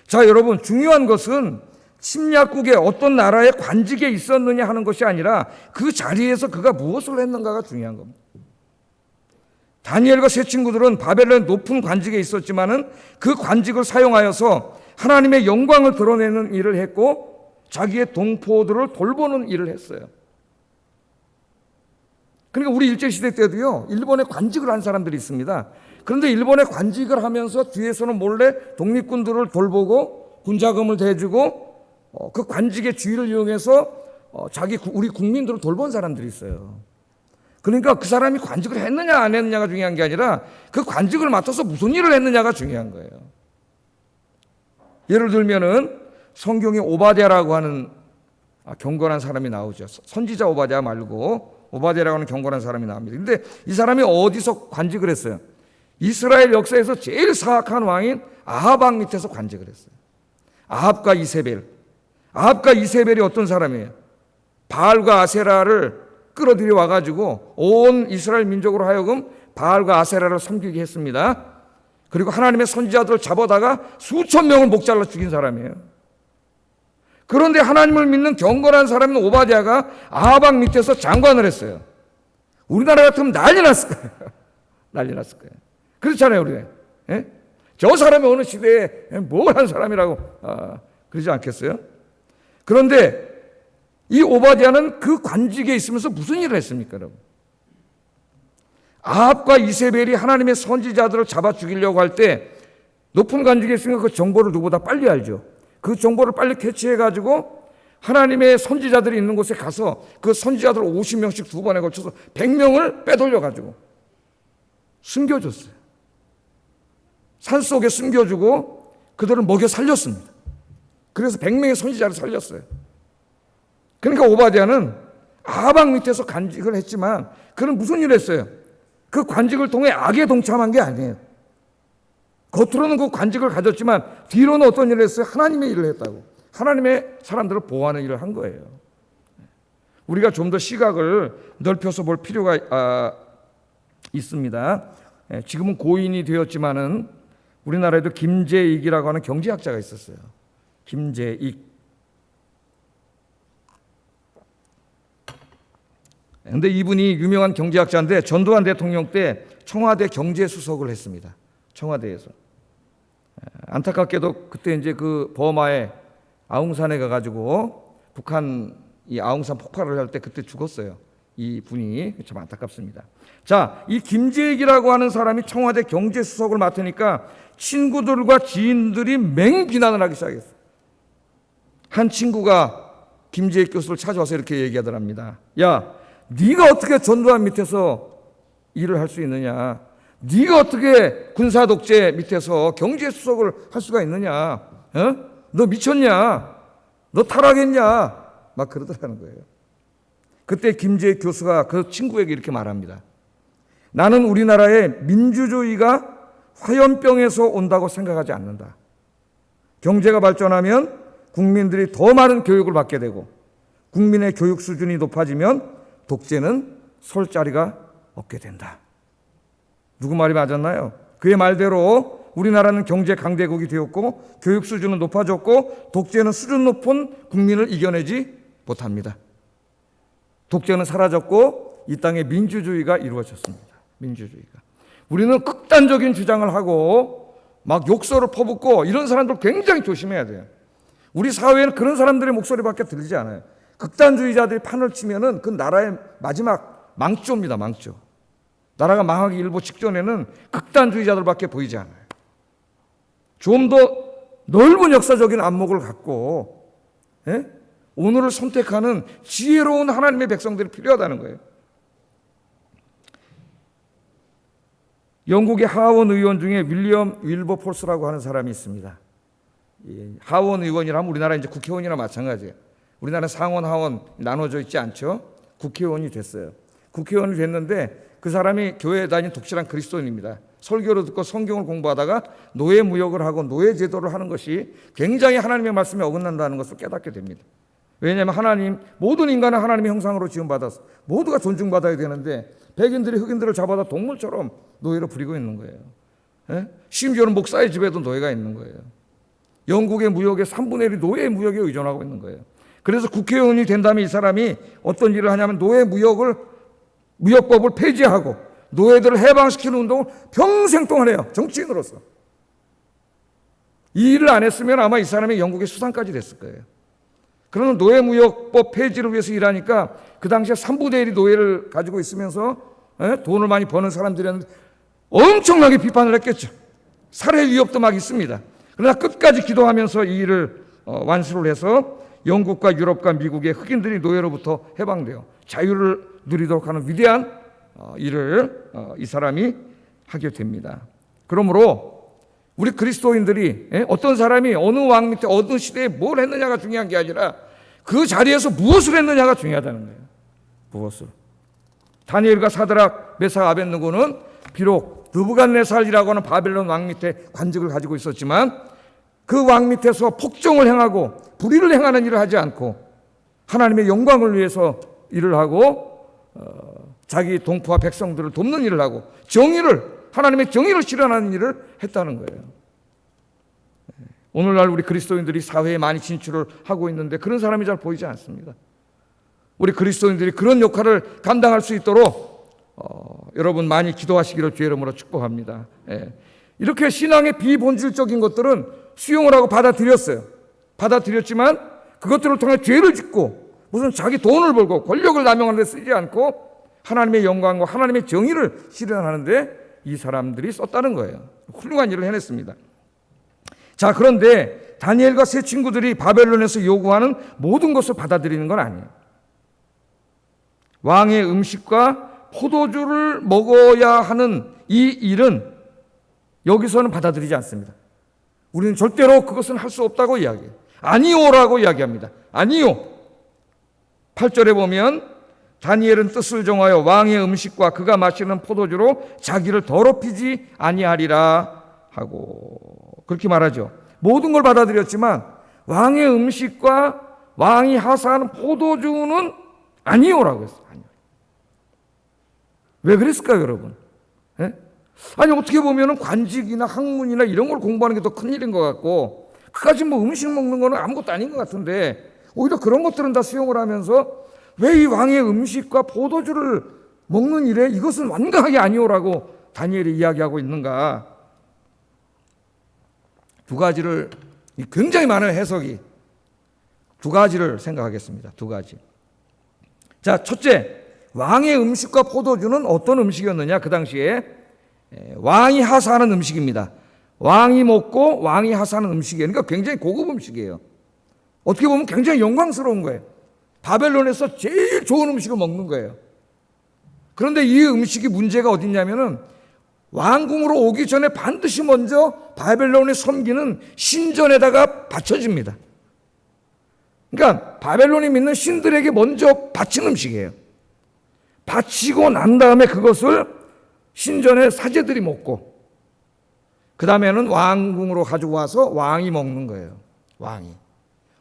자, 여러분, 중요한 것은 침략국의 어떤 나라의 관직에 있었느냐 하는 것이 아니라 그 자리에서 그가 무엇을 했는가가 중요한 겁니다. 다니엘과 세 친구들은 바벨론의 높은 관직에 있었지만은 그 관직을 사용하여서 하나님의 영광을 드러내는 일을 했고 자기의 동포들을 돌보는 일을 했어요. 그러니까 우리 일제시대 때도요, 일본에 관직을 한 사람들이 있습니다. 그런데 일본에 관직을 하면서 뒤에서는 몰래 독립군들을 돌보고 군자금을 대주고 그 관직의 지위를 이용해서 우리 국민들을 돌본 사람들이 있어요. 그러니까 그 사람이 관직을 했느냐 안 했느냐가 중요한 게 아니라 그 관직을 맡아서 무슨 일을 했느냐가 중요한 거예요. 예를 들면은 성경에 오바댜라고 하는 경건한 사람이 나오죠. 선지자 오바댜 말고 오바댜라고 하는 경건한 사람이 나옵니다. 그런데 이 사람이 어디서 관직을 했어요? 이스라엘 역사에서 제일 사악한 왕인 아합 왕 밑에서 관직을 했어요. 아합과 이세벨이 어떤 사람이에요? 바알과 아세라를 끌어들여 와가지고 온 이스라엘 민족으로 하여금 바알과 아세라를 섬기게 했습니다. 그리고 하나님의 선지자들을 잡아다가 수천 명을 목잘라 죽인 사람이에요. 그런데 하나님을 믿는 경건한 사람인 오바댜가 아합 왕 밑에서 장관을 했어요. 우리나라 같으면 난리 났을 거예요. 난리 났을 거예요. 그렇잖아요, 우리가. 예? 저 사람이 어느 시대에 뭘 한 사람이라고 그러지 않겠어요? 그런데 이 오바댜는 그 관직에 있으면서 무슨 일을 했습니까, 여러분? 아합과 이세벨이 하나님의 선지자들을 잡아 죽이려고 할 때 높은 관직에 있으니까 그 정보를 누구보다 빨리 알죠. 그 정보를 빨리 캐치해가지고 하나님의 선지자들이 있는 곳에 가서 그 선지자들 50명씩 두 번에 걸쳐서 100명을 빼돌려가지고 숨겨줬어요. 산속에 숨겨주고 그들을 먹여 살렸습니다. 그래서 100명의 선지자를 살렸어요. 그러니까 오바댜는 아방 밑에서 관직을 했지만 그는 무슨 일을 했어요? 그 관직을 통해 악에 동참한 게 아니에요. 겉으로는 그 관직을 가졌지만 뒤로는 어떤 일을 했어요? 하나님의 일을 했다고. 하나님의 사람들을 보호하는 일을 한 거예요. 우리가 좀 더 시각을 넓혀서 볼 필요가 있습니다. 지금은 고인이 되었지만은 우리나라에도 김재익이라고 하는 경제학자가 있었어요. 김재익. 근데 이분이 유명한 경제학자인데 전두환 대통령 때 청와대 경제수석을 했습니다. 청와대에서. 안타깝게도 그때 이제 그 버마에 아웅산에 가가지고 북한 이 아웅산 폭발을 할 때 그때 죽었어요. 이 분이 참 안타깝습니다. 자, 이 김재익이라고 하는 사람이 청와대 경제수석을 맡으니까 친구들과 지인들이 맹비난을 하기 시작했어요. 한 친구가 김재익 교수를 찾아와서 이렇게 얘기하더랍니다. 야, 네가 어떻게 전두환 밑에서 일을 할 수 있느냐? 네가 어떻게 군사 독재 밑에서 경제수석을 할 수가 있느냐? 어? 너 미쳤냐? 너 타락했냐? 막 그러더라는 거예요. 그때 김재익 교수가 그 친구에게 이렇게 말합니다. 나는 우리나라의 민주주의가 화염병에서 온다고 생각하지 않는다. 경제가 발전하면 국민들이 더 많은 교육을 받게 되고 국민의 교육 수준이 높아지면 독재는 설 자리가 없게 된다. 누구 말이 맞았나요? 그의 말대로 우리나라는 경제 강대국이 되었고 교육 수준은 높아졌고 독재는 수준 높은 국민을 이겨내지 못합니다. 독재는 사라졌고 이 땅에 민주주의가 이루어졌습니다. 민주주의가. 우리는 극단적인 주장을 하고 막 욕설을 퍼붓고 이런 사람들 굉장히 조심해야 돼요. 우리 사회에는 그런 사람들의 목소리밖에 들리지 않아요. 극단주의자들이 판을 치면은 그 나라의 마지막 망조입니다. 망조. 나라가 망하기 일보 직전에는 극단주의자들밖에 보이지 않아요. 좀 더 넓은 역사적인 안목을 갖고 오늘을 선택하는 지혜로운 하나님의 백성들이 필요하다는 거예요. 영국의 하원 의원 중에 윌리엄 윌버포스라고 하는 사람이 있습니다. 하원 의원이라면 우리나라 이제 국회의원이나 마찬가지예요. 우리나라 상원 하원 나눠져 있지 않죠? 국회의원이 됐어요. 국회의원이 됐는데 그 사람이 교회에 다닌 독실한 그리스도인입니다. 설교를 듣고 성경을 공부하다가 노예 무역을 하고 노예 제도를 하는 것이 굉장히 하나님의 말씀에 어긋난다는 것을 깨닫게 됩니다. 왜냐하면 하나님, 모든 인간은 하나님의 형상으로 지음받아서 모두가 존중받아야 되는데 백인들이 흑인들을 잡아다 동물처럼 노예로 부리고 있는 거예요. 심지어는 목사의 집에도 노예가 있는 거예요. 영국의 무역의 3분의 1이 노예 무역에 의존하고 있는 거예요. 그래서 국회의원이 된다면 이 사람이 어떤 일을 하냐면 노예 무역법을 폐지하고 노예들을 해방시키는 운동을 평생 동안 해요. 정치인으로서. 이 일을 안 했으면 아마 이 사람이 영국의 수상까지 됐을 거예요. 그러면 노예무역법 폐지를 위해서 일하니까 그 당시에 3분의 1이 노예를 가지고 있으면서 돈을 많이 버는 사람들이었는데 엄청나게 비판을 했겠죠. 살해 위협도 막 있습니다. 그러나 끝까지 기도하면서 이 일을 완수를 해서 영국과 유럽과 미국의 흑인들이 노예로부터 해방되어 자유를 누리도록 하는 위대한 일을 이 사람이 하게 됩니다. 그러므로 우리 그리스도인들이 어떤 사람이 어느 왕 밑에 어느 시대에 뭘 했느냐가 중요한 게 아니라 그 자리에서 무엇을 했느냐가 중요하다는 거예요. 무엇을. 다니엘과 사드락, 메삭, 아벳느고는 비록 느부갓네살이라고 하는 바벨론 왕 밑에 관직을 가지고 있었지만 그 왕 밑에서 폭정을 행하고 불의를 행하는 일을 하지 않고 하나님의 영광을 위해서 일을 하고 자기 동포와 백성들을 돕는 일을 하고 하나님의 정의를 실현하는 일을 했다는 거예요. 오늘날 우리 그리스도인들이 사회에 많이 진출을 하고 있는데 그런 사람이 잘 보이지 않습니다. 우리 그리스도인들이 그런 역할을 감당할 수 있도록 여러분 많이 기도하시기를 주의 이름으로 축복합니다. 이렇게 신앙의 비본질적인 것들은 수용을 하고 받아들였어요. 받아들였지만 그것들을 통해 죄를 짓고 무슨 자기 돈을 벌고 권력을 남용하는 데 쓰지 않고 하나님의 영광과 하나님의 정의를 실현하는데 이 사람들이 썼다는 거예요. 훌륭한 일을 해냈습니다. 자, 그런데 다니엘과 세 친구들이 바벨론에서 요구하는 모든 것을 받아들이는 건 아니에요. 왕의 음식과 포도주를 먹어야 하는 이 일은 여기서는 받아들이지 않습니다. 우리는 절대로 그것은 할 수 없다고 이야기해요. 아니오라고 이야기합니다. 아니오. 8절에 보면 다니엘은 뜻을 정하여 왕의 음식과 그가 마시는 포도주로 자기를 더럽히지 아니하리라 하고 그렇게 말하죠. 모든 걸 받아들였지만 왕의 음식과 왕이 하사하는 포도주는 아니오라고 했어요. 아니요. 왜 그랬을까요, 여러분? 예? 아니 어떻게 보면 관직이나 학문이나 이런 걸 공부하는 게 더 큰일인 것 같고 그까지 뭐 음식 먹는 거는 아무것도 아닌 것 같은데 오히려 그런 것들은 다 수용을 하면서 왜 이 왕의 음식과 포도주를 먹는 일에 이것은 완강하게 아니오라고 다니엘이 이야기하고 있는가? 두 가지를 굉장히 많은 해석이 두 가지를 생각하겠습니다. 두 가지. 자, 첫째, 왕의 음식과 포도주는 어떤 음식이었느냐? 그 당시에 왕이 하사하는 음식입니다. 왕이 먹고 왕이 하사하는 음식이에요. 그러니까 굉장히 고급 음식이에요. 어떻게 보면 굉장히 영광스러운 거예요. 바벨론에서 제일 좋은 음식을 먹는 거예요. 그런데 이 음식이 문제가 어딨냐면은 왕궁으로 오기 전에 반드시 먼저 바벨론에 섬기는 신전에다가 바쳐집니다. 그러니까 바벨론이 믿는 신들에게 먼저 바친 음식이에요. 바치고 난 다음에 그것을 신전의 사제들이 먹고 그 다음에는 왕궁으로 가지고 와서 왕이 먹는 거예요.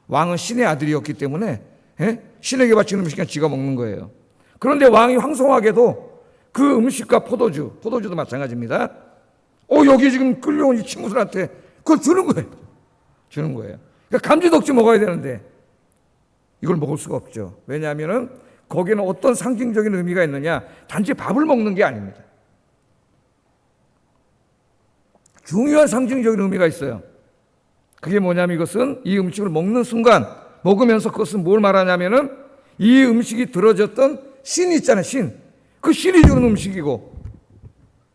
왕은 신의 아들이었기 때문에 신에게 바치는 음식이니까 지가 먹는 거예요. 그런데 왕이 황송하게도 그 음식과 포도주도 마찬가지입니다. 여기 지금 끌려온 이 친구들한테 그걸 주는 거예요. 그러니까 감지덕지 먹어야 되는데 이걸 먹을 수가 없죠. 왜냐하면은 거기는 어떤 상징적인 의미가 있느냐? 단지 밥을 먹는 게 아닙니다. 중요한 상징적인 의미가 있어요. 그게 뭐냐면 이것은 이 음식을 먹는 순간 먹으면서 그것은 뭘 말하냐면은 이 음식이 들어졌던 신 있잖아요. 그 신이 주는 음식이고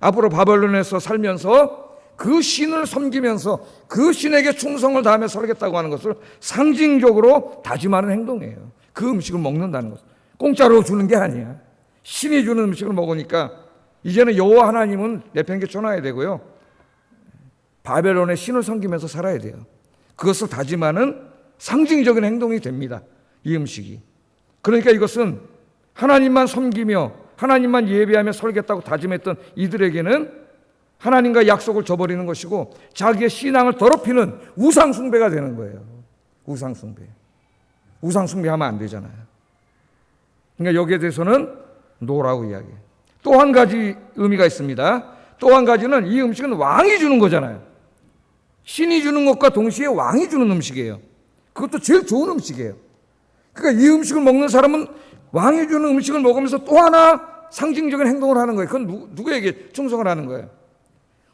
앞으로 바벨론에서 살면서 그 신을 섬기면서 그 신에게 충성을 다하며 살겠다고 하는 것을 상징적으로 다짐하는 행동이에요. 그 음식을 먹는다는 것. 공짜로 주는 게 아니야. 신이 주는 음식을 먹으니까 이제는 여호와 하나님은 내팽개쳐놔야 되고요. 바벨론의 신을 섬기면서 살아야 돼요. 그것을 다짐하는 상징적인 행동이 됩니다. 이 음식이. 그러니까 이것은 하나님만 섬기며 하나님만 예배하며 살겠다고 다짐했던 이들에게는 하나님과 약속을 저버리는 것이고 자기의 신앙을 더럽히는 우상숭배가 되는 거예요. 우상숭배하면 안 되잖아요. 그러니까 여기에 대해서는 노라고 이야기해요. 또 한 가지 의미가 있습니다. 또 한 가지는 이 음식은 왕이 주는 거잖아요. 신이 주는 것과 동시에 왕이 주는 음식이에요. 그것도 제일 좋은 음식이에요. 그러니까 이 음식을 먹는 사람은 왕이 주는 음식을 먹으면서 또 하나 상징적인 행동을 하는 거예요. 그건 누구에게 충성을 하는 거예요?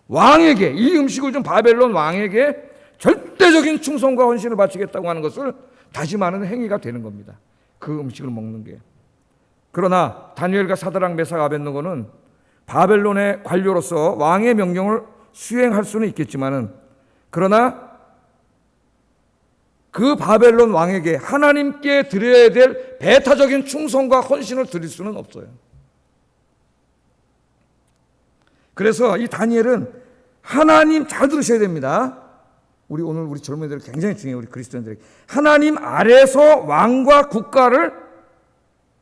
왕에게, 이 음식을 준 바벨론 왕에게 절대적인 충성과 헌신을 바치겠다고 하는 것을 다짐하는 행위가 되는 겁니다. 그 음식을 먹는 게. 그러나 다니엘과 사드락 메삭 아벳느고는 바벨론의 관료로서 왕의 명령을 수행할 수는 있겠지만은 그러나 그 바벨론 왕에게 하나님께 드려야 될 배타적인 충성과 헌신을 드릴 수는 없어요. 그래서 이 다니엘은 하나님 잘 들으셔야 됩니다. 오늘 우리 젊은이들 굉장히 중요해요. 우리 그리스도인들에게. 하나님 아래서 왕과 국가를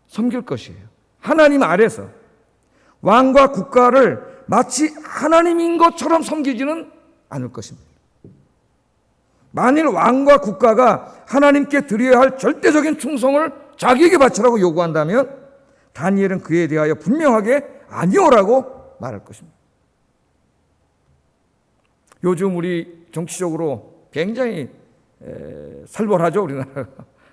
섬길 것이에요. 하나님 아래서. 왕과 국가를 마치 하나님인 것처럼 섬기지는 않을 것입니다. 만일 왕과 국가가 하나님께 드려야 할 절대적인 충성을 자기에게 바치라고 요구한다면 다니엘은 그에 대하여 분명하게 아니오라고 말할 것입니다. 요즘 우리 정치적으로 굉장히 살벌하죠. 우리나라가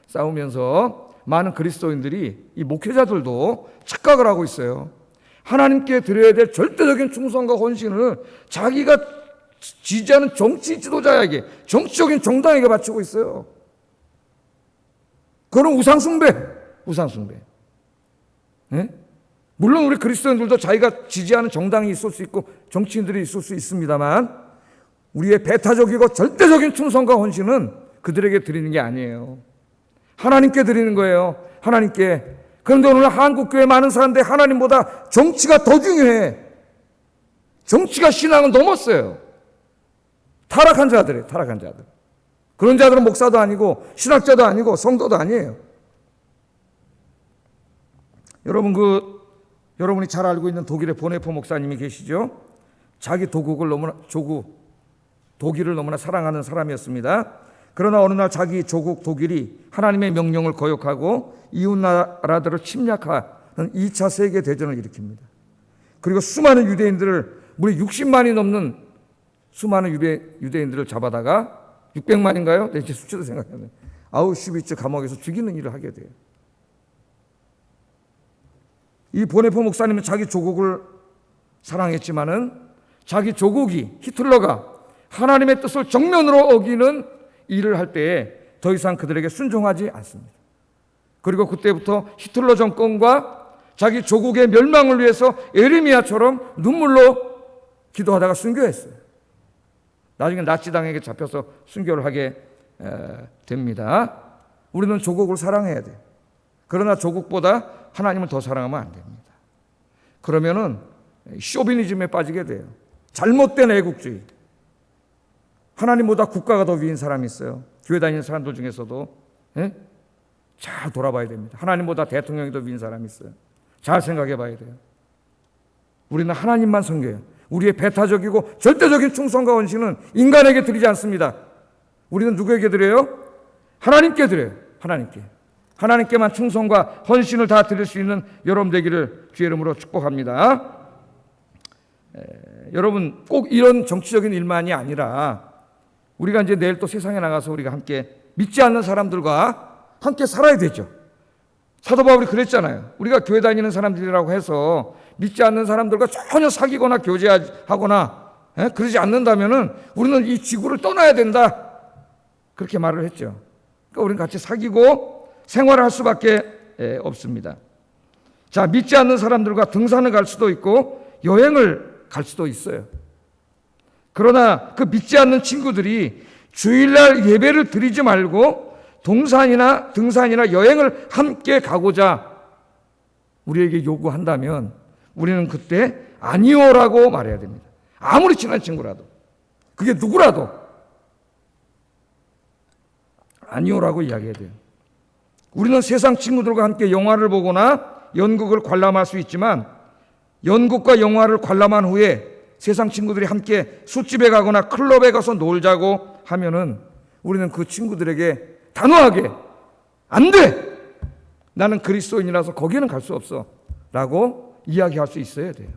싸우면서 많은 그리스도인들이 이 목회자들도 착각을 하고 있어요. 하나님께 드려야 될 절대적인 충성과 헌신을 자기가 지지하는 정치 지도자에게, 정치적인 정당에게 바치고 있어요. 그건 우상숭배. 네? 물론 우리 그리스도인들도 자기가 지지하는 정당이 있을 수 있고 정치인들이 있을 수 있습니다만 우리의 배타적이고 절대적인 충성과 헌신은 그들에게 드리는 게 아니에요. 하나님께 드리는 거예요. 하나님께. 그런데 오늘 한국교회 많은 사람들이 하나님보다 정치가 더 중요해. 정치가 신앙을 넘었어요. 타락한 자들이에요. 그런 자들은 목사도 아니고 신학자도 아니고 성도도 아니에요. 여러분 여러분이 잘 알고 있는 독일의 보네포 목사님이 계시죠? 자기 독일을 너무나 사랑하는 사람이었습니다. 그러나 어느 날 자기 조국 독일이 하나님의 명령을 거역하고 이웃 나라들을 침략하는 2차 세계 대전을 일으킵니다. 그리고 수많은 유대인들을 무려 60만이 넘는 수많은 유대인들을 잡아다가 600만인가요? 제 수치도 생각해요. 아우슈비츠 감옥에서 죽이는 일을 하게 돼요. 이 보네포 목사님은 자기 조국을 사랑했지만은 자기 조국이 히틀러가 하나님의 뜻을 정면으로 어기는 일을 할 때에 더 이상 그들에게 순종하지 않습니다. 그리고 그때부터 히틀러 정권과 자기 조국의 멸망을 위해서 에레미야처럼 눈물로 기도하다가 순교했어요. 나중에 나치당에게 잡혀서 순교를 하게 됩니다. 우리는 조국을 사랑해야 돼요. 그러나 조국보다 하나님을 더 사랑하면 안 됩니다. 그러면은 쇼비니즘에 빠지게 돼요. 잘못된 애국주의. 하나님보다 국가가 더 위인 사람이 있어요. 교회 다니는 사람들 중에서도 잘 돌아봐야 됩니다. 하나님보다 대통령이 더 위인 사람이 있어요. 잘 생각해 봐야 돼요. 우리는 하나님만 섬겨요. 우리의 배타적이고 절대적인 충성과 헌신은 인간에게 드리지 않습니다. 우리는 누구에게 드려요? 하나님께 드려요. 하나님께만 충성과 헌신을 다 드릴 수 있는 여러분 되기를 주의 이름으로 축복합니다. 여러분 꼭 이런 정치적인 일만이 아니라 우리가 이제 내일 또 세상에 나가서 우리가 함께 믿지 않는 사람들과 함께 살아야 되죠. 사도 바울이 그랬잖아요. 우리가 교회 다니는 사람들이라고 해서 믿지 않는 사람들과 전혀 사귀거나 교제하거나 그러지 않는다면은 우리는 이 지구를 떠나야 된다. 그렇게 말을 했죠. 그러니까 우리는 같이 사귀고 생활을 할 수밖에 없습니다. 자, 믿지 않는 사람들과 등산을 갈 수도 있고 여행을 갈 수도 있어요. 그러나 그 믿지 않는 친구들이 주일날 예배를 드리지 말고 등산이나 여행을 함께 가고자 우리에게 요구한다면 우리는 그때 아니오라고 말해야 됩니다. 아무리 친한 친구라도, 그게 누구라도 아니오라고 이야기해야 돼요. 우리는 세상 친구들과 함께 영화를 보거나 연극을 관람할 수 있지만 연극과 영화를 관람한 후에 세상 친구들이 함께 술집에 가거나 클럽에 가서 놀자고 하면은 우리는 그 친구들에게 단호하게 안 돼! 나는 그리스도인이라서 거기는 갈 수 없어 라고 이야기할 수 있어야 돼요.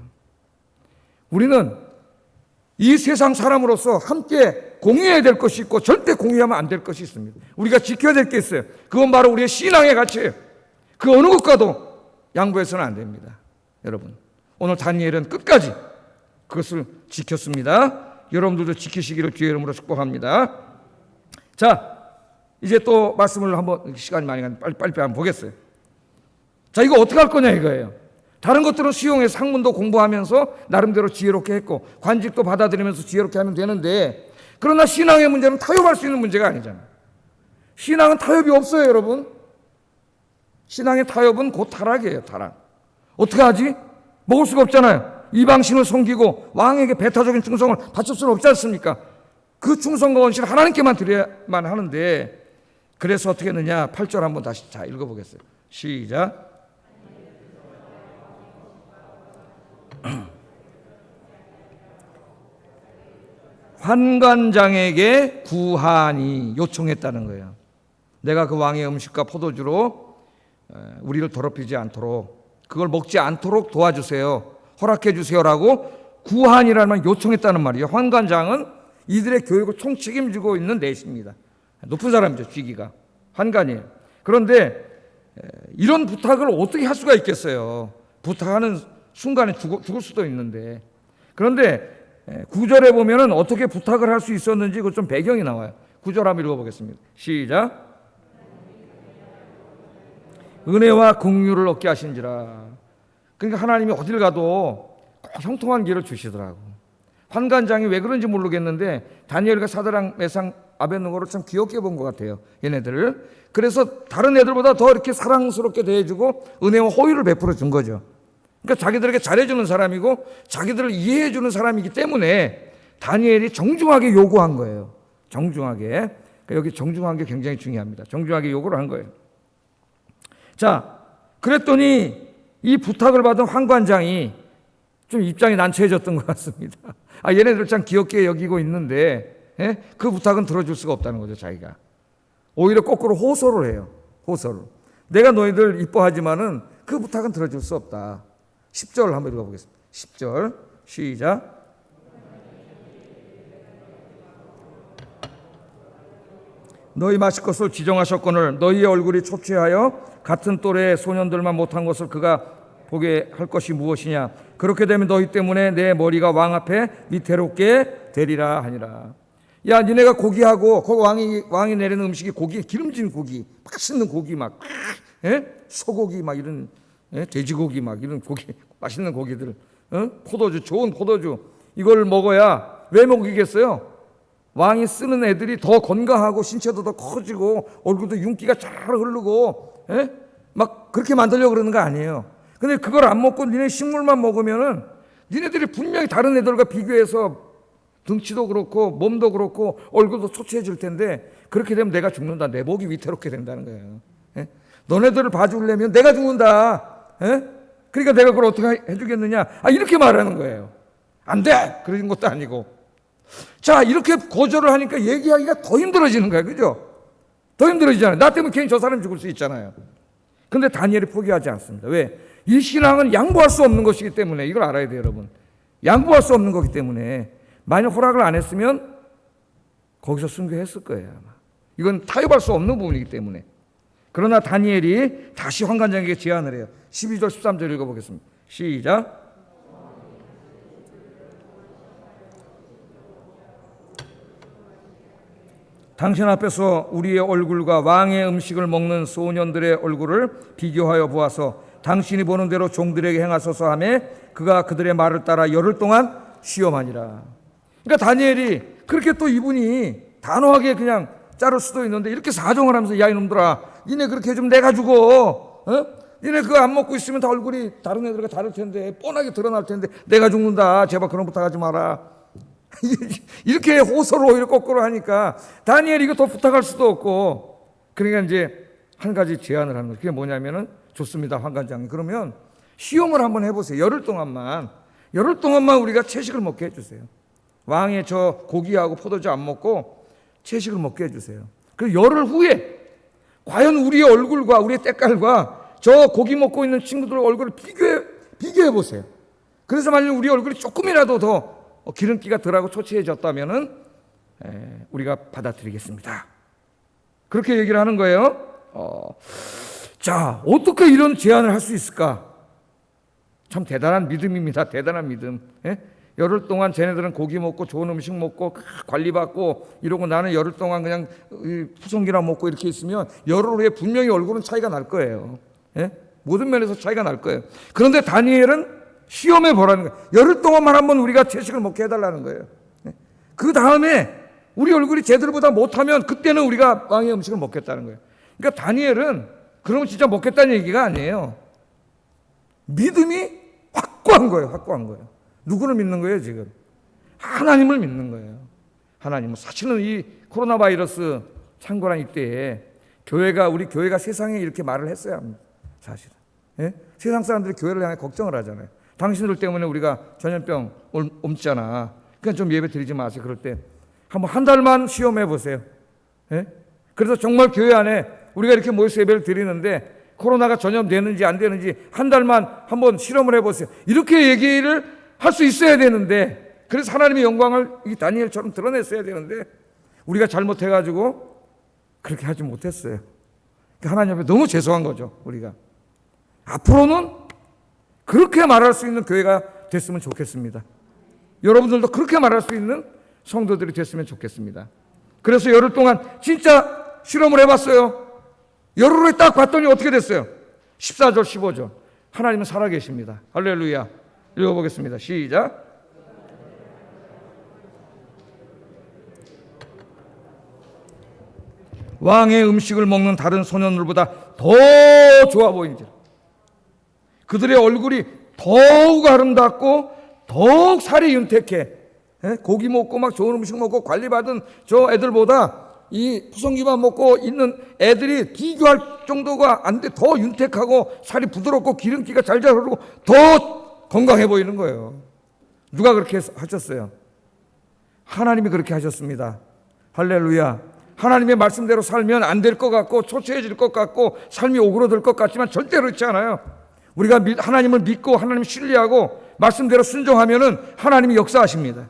우리는 이 세상 사람으로서 함께 공유해야 될 것이 있고 절대 공유하면 안 될 것이 있습니다. 우리가 지켜야 될 게 있어요. 그건 바로 우리의 신앙의 가치예요. 그 어느 것과도 양보해서는 안 됩니다. 여러분, 오늘 다니엘은 끝까지 그것을 지켰습니다. 여러분들도 지키시기를 주의 이름으로 축복합니다. 자, 이제 또 말씀을 한번 시간이 많이 가는데 빨리 한번 보겠어요. 자, 이거 어떻게 할 거냐 이거예요. 다른 것들은 수용해서 학문도 공부하면서 나름대로 지혜롭게 했고 관직도 받아들이면서 지혜롭게 하면 되는데, 그러나 신앙의 문제는 타협할 수 있는 문제가 아니잖아요. 신앙은 타협이 없어요, 여러분. 신앙의 타협은 곧 타락이에요, 타락. 어떻게 하지? 먹을 수가 없잖아요. 이방신을 섬기고 왕에게 배타적인 충성을 바칠 수는 없지 않습니까? 그 충성과 헌신을 하나님께만 드려야만 하는데, 그래서 어떻게 했느냐? 8절 한번 다시 읽어보겠어요. 시작. 환관장에게 구하니 요청했다는 거예요. 내가 그 왕의 음식과 포도주로 우리를 더럽히지 않도록, 그걸 먹지 않도록 도와주세요, 허락해 주세요라고 구한이라는 말 요청했다는 말이에요. 환관장은 이들의 교육을 총책임지고 있는 내십니다. 높은 사람이죠, 직위가. 환관이에요. 그런데 이런 부탁을 어떻게 할 수가 있겠어요. 부탁하는 순간에 죽을 수도 있는데. 그런데 9절에 보면은 어떻게 부탁을 할 수 있었는지 그 좀 배경이 나와요. 9절 한번 읽어보겠습니다. 시작. 은혜와 긍휼을 얻게 하신지라. 그러니까 하나님이 어딜 가도 형통한 길을 주시더라고. 환관장이 왜 그런지 모르겠는데 다니엘과 사드랑 메상 아벳느고를 참 귀엽게 본 것 같아요, 얘네들을. 그래서 다른 애들보다 더 이렇게 사랑스럽게 대해주고 은혜와 호의를 베풀어 준 거죠. 그러니까 자기들에게 잘해주는 사람이고 자기들을 이해해주는 사람이기 때문에 다니엘이 정중하게 요구한 거예요. 정중하게. 그러니까 여기 정중한 게 굉장히 중요합니다. 정중하게 요구를 한 거예요. 자, 그랬더니 이 부탁을 받은 황관장이 좀 입장이 난처해졌던 것 같습니다. 얘네들 참 귀엽게 여기고 있는데 그 부탁은 들어줄 수가 없다는 거죠. 자기가 오히려 거꾸로 호소를 해요. 호소를. 내가 너희들 이뻐하지만은 그 부탁은 들어줄 수 없다. 10절 한번 읽어보겠습니다. 10절 시작. 너희 마실 것을 지정하셨거늘 너희의 얼굴이 초췌하여 같은 또래의 소년들만 못한 것을 그가 보게 할 것이 무엇이냐. 그렇게 되면 너희 때문에 내 머리가 왕 앞에 위태롭게 되리라 하니라. 야, 니네가 고기하고 거기 왕이 내리는 음식이 고기, 기름진 고기, 맛있는 고기 막 소고기 막 이런 돼지고기 막 이런 고기, 맛있는 고기들, 포도주, 좋은 포도주 이걸 먹어야 왜 먹이겠어요? 왕이 쓰는 애들이 더 건강하고 신체도 더 커지고 얼굴도 윤기가 잘 흐르고 막 그렇게 만들려고 그러는 거 아니에요. 근데 그걸 안 먹고 니네 식물만 먹으면은 니네들이 분명히 다른 애들과 비교해서 등치도 그렇고 몸도 그렇고 얼굴도 초췌해질 텐데 그렇게 되면 내가 죽는다. 내 목이 위태롭게 된다는 거예요. 너네들을 봐주려면 내가 죽는다. 그러니까 내가 그걸 어떻게 해주겠느냐. 이렇게 말하는 거예요. 안 돼. 그런 것도 아니고. 자, 이렇게 고조를 하니까 얘기하기가 더 힘들어지는 거예요. 그죠? 더 힘들어지잖아요. 나 때문에 괜히 저 사람이 죽을 수 있잖아요. 근데 다니엘이 포기하지 않습니다. 왜? 이 신앙은 양보할 수 없는 것이기 때문에. 이걸 알아야 돼요, 여러분. 양보할 수 없는 거기 때문에 만약 허락을 안 했으면 거기서 순교했을 거예요, 아마. 이건 타협할 수 없는 부분이기 때문에. 그러나 다니엘이 다시 황관장에게 제안을 해요. 12절 13절 읽어보겠습니다. 시작. 당신 앞에서 우리의 얼굴과 왕의 음식을 먹는 소년들의 얼굴을 비교하여 보아서 당신이 보는 대로 종들에게 행하소서 하며 그가 그들의 말을 따라 열흘 동안 시험하니라. 그러니까 다니엘이 그렇게 또 이분이 단호하게 그냥 자를 수도 있는데 이렇게 사정을 하면서 야 이놈들아 니네 그렇게 해주면 내가 죽어. 니네 그거 안 먹고 있으면 다 얼굴이 다른 애들과 다를 텐데 뻔하게 드러날 텐데 내가 죽는다. 제발 그런 부탁하지 마라. 이렇게 호소를 오히려 거꾸로 하니까 다니엘이 이거 더 부탁할 수도 없고 그러니까 이제 한 가지 제안을 하는 거예요. 그게 뭐냐면은 좋습니다, 황관장님. 그러면 시험을 한번 해보세요. 열흘 동안만 우리가 채식을 먹게 해주세요. 왕의 저 고기하고 포도주 안 먹고 채식을 먹게 해주세요. 그리고 열흘 후에 과연 우리의 얼굴과 우리의 때깔과 저 고기 먹고 있는 친구들 얼굴을 비교해 보세요. 그래서 만약 우리 얼굴이 조금이라도 더 기름기가 덜하고 초췌해졌다면은 우리가 받아들이겠습니다. 그렇게 얘기를 하는 거예요. 자, 어떻게 이런 제안을 할 수 있을까? 참 대단한 믿음입니다. 대단한 믿음. 열흘 동안 쟤네들은 고기 먹고 좋은 음식 먹고 관리받고 이러고 나는 열흘 동안 그냥 푸성기나 먹고 이렇게 있으면 열흘 후에 분명히 얼굴은 차이가 날 거예요. 모든 면에서 차이가 날 거예요. 그런데 다니엘은 시험해 보라는 거예요. 열흘 동안만 한번 우리가 채식을 먹게 해달라는 거예요. 그 다음에 우리 얼굴이 쟤들보다 못하면 그때는 우리가 왕의 음식을 먹겠다는 거예요. 그러니까 다니엘은 그러면 진짜 먹겠다는 얘기가 아니에요. 믿음이 확고한 거예요. 확고한 거예요. 누구를 믿는 거예요 지금? 하나님을 믿는 거예요. 하나님은 사실은 이 코로나 바이러스 창궐한 이때에 우리 교회가 세상에 이렇게 말을 했어야 합니다. 사실은. 세상 사람들이 교회를 향해 걱정을 하잖아요. 당신들 때문에 우리가 전염병 옮잖아. 그러니까 좀 예배 드리지 마세요. 그럴 때 한번 한 달만 시험해 보세요. 그래서 정말 교회 안에 우리가 이렇게 모여서 예배를 드리는데 코로나가 전염되는지 안 되는지 한 달만 한번 실험을 해보세요. 이렇게 얘기를 할 수 있어야 되는데 그래서 하나님의 영광을 이 다니엘처럼 드러냈어야 되는데 우리가 잘못해가지고 그렇게 하지 못했어요. 그러니까 하나님 앞에 너무 죄송한 거죠. 우리가 앞으로는 그렇게 말할 수 있는 교회가 됐으면 좋겠습니다. 여러분들도 그렇게 말할 수 있는 성도들이 됐으면 좋겠습니다. 그래서 열흘 동안 진짜 실험을 해봤어요. 열흘 후에 딱 봤더니 어떻게 됐어요? 14절 15절 하나님은 살아계십니다. 할렐루야. 읽어보겠습니다. 시작. 왕의 음식을 먹는 다른 소년들보다 더 좋아 보이니라. 그들의 얼굴이 더욱 아름답고 더욱 살이 윤택해. 고기 먹고 막 좋은 음식 먹고 관리받은 저 애들보다 이 푸성기밥 먹고 있는 애들이 비교할 정도가 안 돼. 더 윤택하고 살이 부드럽고 기름기가 잘잘 흐르고 더 건강해 보이는 거예요. 누가 그렇게 하셨어요? 하나님이 그렇게 하셨습니다. 할렐루야. 하나님의 말씀대로 살면 안 될 것 같고 초췌해질 것 같고 삶이 오그러들 것 같지만 절대 그렇지 않아요. 우리가 하나님을 믿고 하나님을 신뢰하고 말씀대로 순종하면은 하나님이 역사하십니다.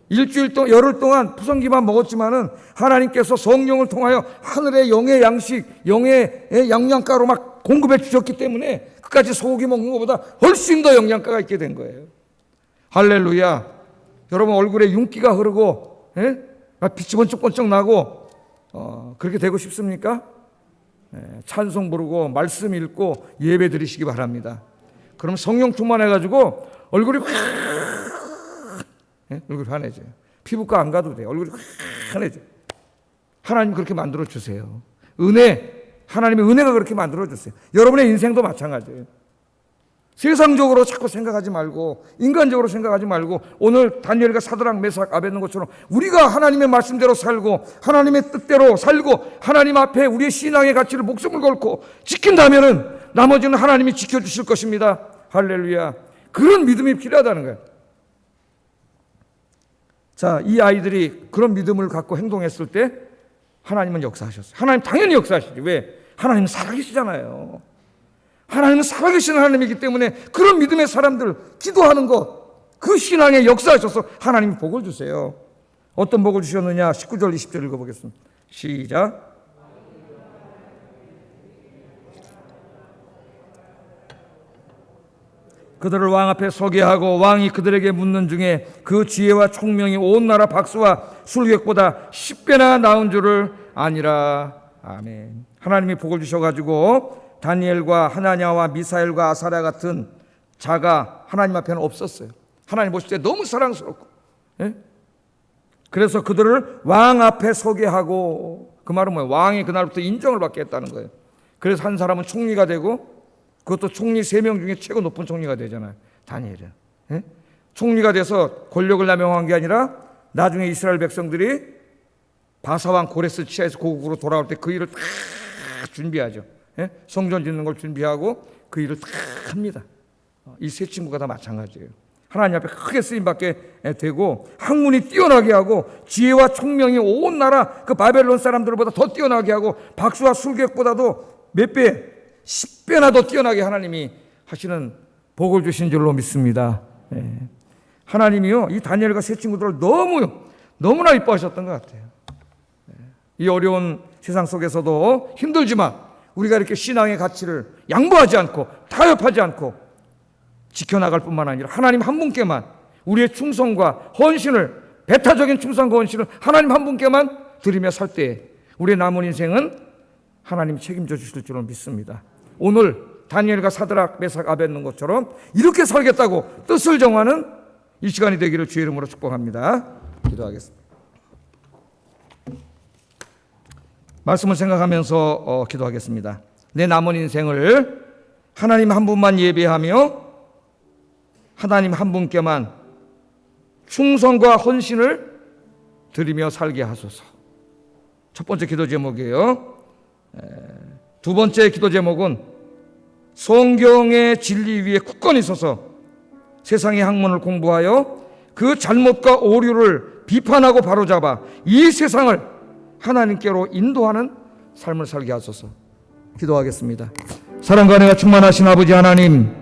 일주일 동안 열흘 동안 푸성기만 먹었지만은 하나님께서 성령을 통하여 하늘의 영의 양식, 영의 영양가로 막 공급해 주셨기 때문에 그까지 소고기 먹는 것보다 훨씬 더 영양가가 있게 된 거예요. 할렐루야. 여러분 얼굴에 윤기가 흐르고 빛이 번쩍번쩍 나고 그렇게 되고 싶습니까? 찬송 부르고 말씀 읽고 예배 드리시기 바랍니다. 그럼 성령 충만해가지고 얼굴이 얼굴이 환해져요. 피부과 안 가도 돼요. 얼굴이 환해져요. 하나님 그렇게 만들어주세요. 하나님의 은혜가 그렇게 만들어주세요. 여러분의 인생도 마찬가지예요. 세상적으로 자꾸 생각하지 말고 인간적으로 생각하지 말고 오늘 다니엘과 사드락 메삭 아벳느고처럼 우리가 하나님의 말씀대로 살고 하나님의 뜻대로 살고 하나님 앞에 우리의 신앙의 가치를 목숨을 걸고 지킨다면은 나머지는 하나님이 지켜주실 것입니다. 할렐루야. 그런 믿음이 필요하다는 거예요. 자, 이 아이들이 그런 믿음을 갖고 행동했을 때 하나님은 역사하셨어요. 하나님 당연히 역사하시죠. 왜? 하나님은 살아계시잖아요. 하나님은 살아계시는 하나님이기 때문에 그런 믿음의 사람들 기도하는 것, 그 신앙에 역사하셔서 하나님이 복을 주세요. 어떤 복을 주셨느냐? 19절 20절 읽어보겠습니다. 시작. 그들을 왕 앞에 서게 하고 왕이 그들에게 묻는 중에 그 지혜와 총명이 온 나라 박수와 술객보다 10배나 나은 줄을 아니라. 아멘. 하나님이 복을 주셔가지고 다니엘과 하나냐와 미사엘과 아사랴 같은 자가 하나님 앞에는 없었어요. 하나님 보실 때 너무 사랑스럽고 그래서 그들을 왕 앞에 서게 하고, 그 말은 뭐예요? 왕이 그날부터 인정을 받게 했다는 거예요. 그래서 한 사람은 총리가 되고, 그것도 총리 3명 중에 최고 높은 총리가 되잖아요. 다니엘은 총리가 돼서 권력을 남용한 게 아니라 나중에 이스라엘 백성들이 바사왕 고레스 치하에서 고국으로 돌아올 때 그 일을 다 준비하죠. 성전 짓는 걸 준비하고 그 일을 다 합니다. 이 세 친구가 다 마찬가지예요. 하나님 앞에 크게 쓰임받게 되고 학문이 뛰어나게 하고 지혜와 총명이 온 나라 그 바벨론 사람들보다 더 뛰어나게 하고 박수와 술객보다도 몇 배, 10배나 더 뛰어나게 하나님이 하시는 복을 주신 줄로 믿습니다. 하나님이요, 이 다니엘과 세 친구들을 너무나 이뻐하셨던 것 같아요. 이 어려운 세상 속에서도 힘들지만 우리가 이렇게 신앙의 가치를 양보하지 않고 타협하지 않고 지켜나갈 뿐만 아니라 하나님 한 분께만 우리의 충성과 헌신을, 배타적인 충성과 헌신을 하나님 한 분께만 드리며 살 때 우리의 남은 인생은 하나님이 책임져 주실 줄로 믿습니다. 오늘 다니엘과 사드락 메삭 아벳느고처럼 이렇게 살겠다고 뜻을 정하는 이 시간이 되기를 주의 이름으로 축복합니다. 기도하겠습니다. 말씀을 생각하면서 기도하겠습니다. 내 남은 인생을 하나님 한 분만 예배하며 하나님 한 분께만 충성과 헌신을 드리며 살게 하소서. 첫 번째 기도 제목이에요. 두 번째 기도 제목은 성경의 진리 위에 굳건히 서서 세상의 학문을 공부하여 그 잘못과 오류를 비판하고 바로잡아 이 세상을 하나님께로 인도하는 삶을 살게 하소서. 기도하겠습니다. 사랑과 은혜가 충만하신 아버지 하나님,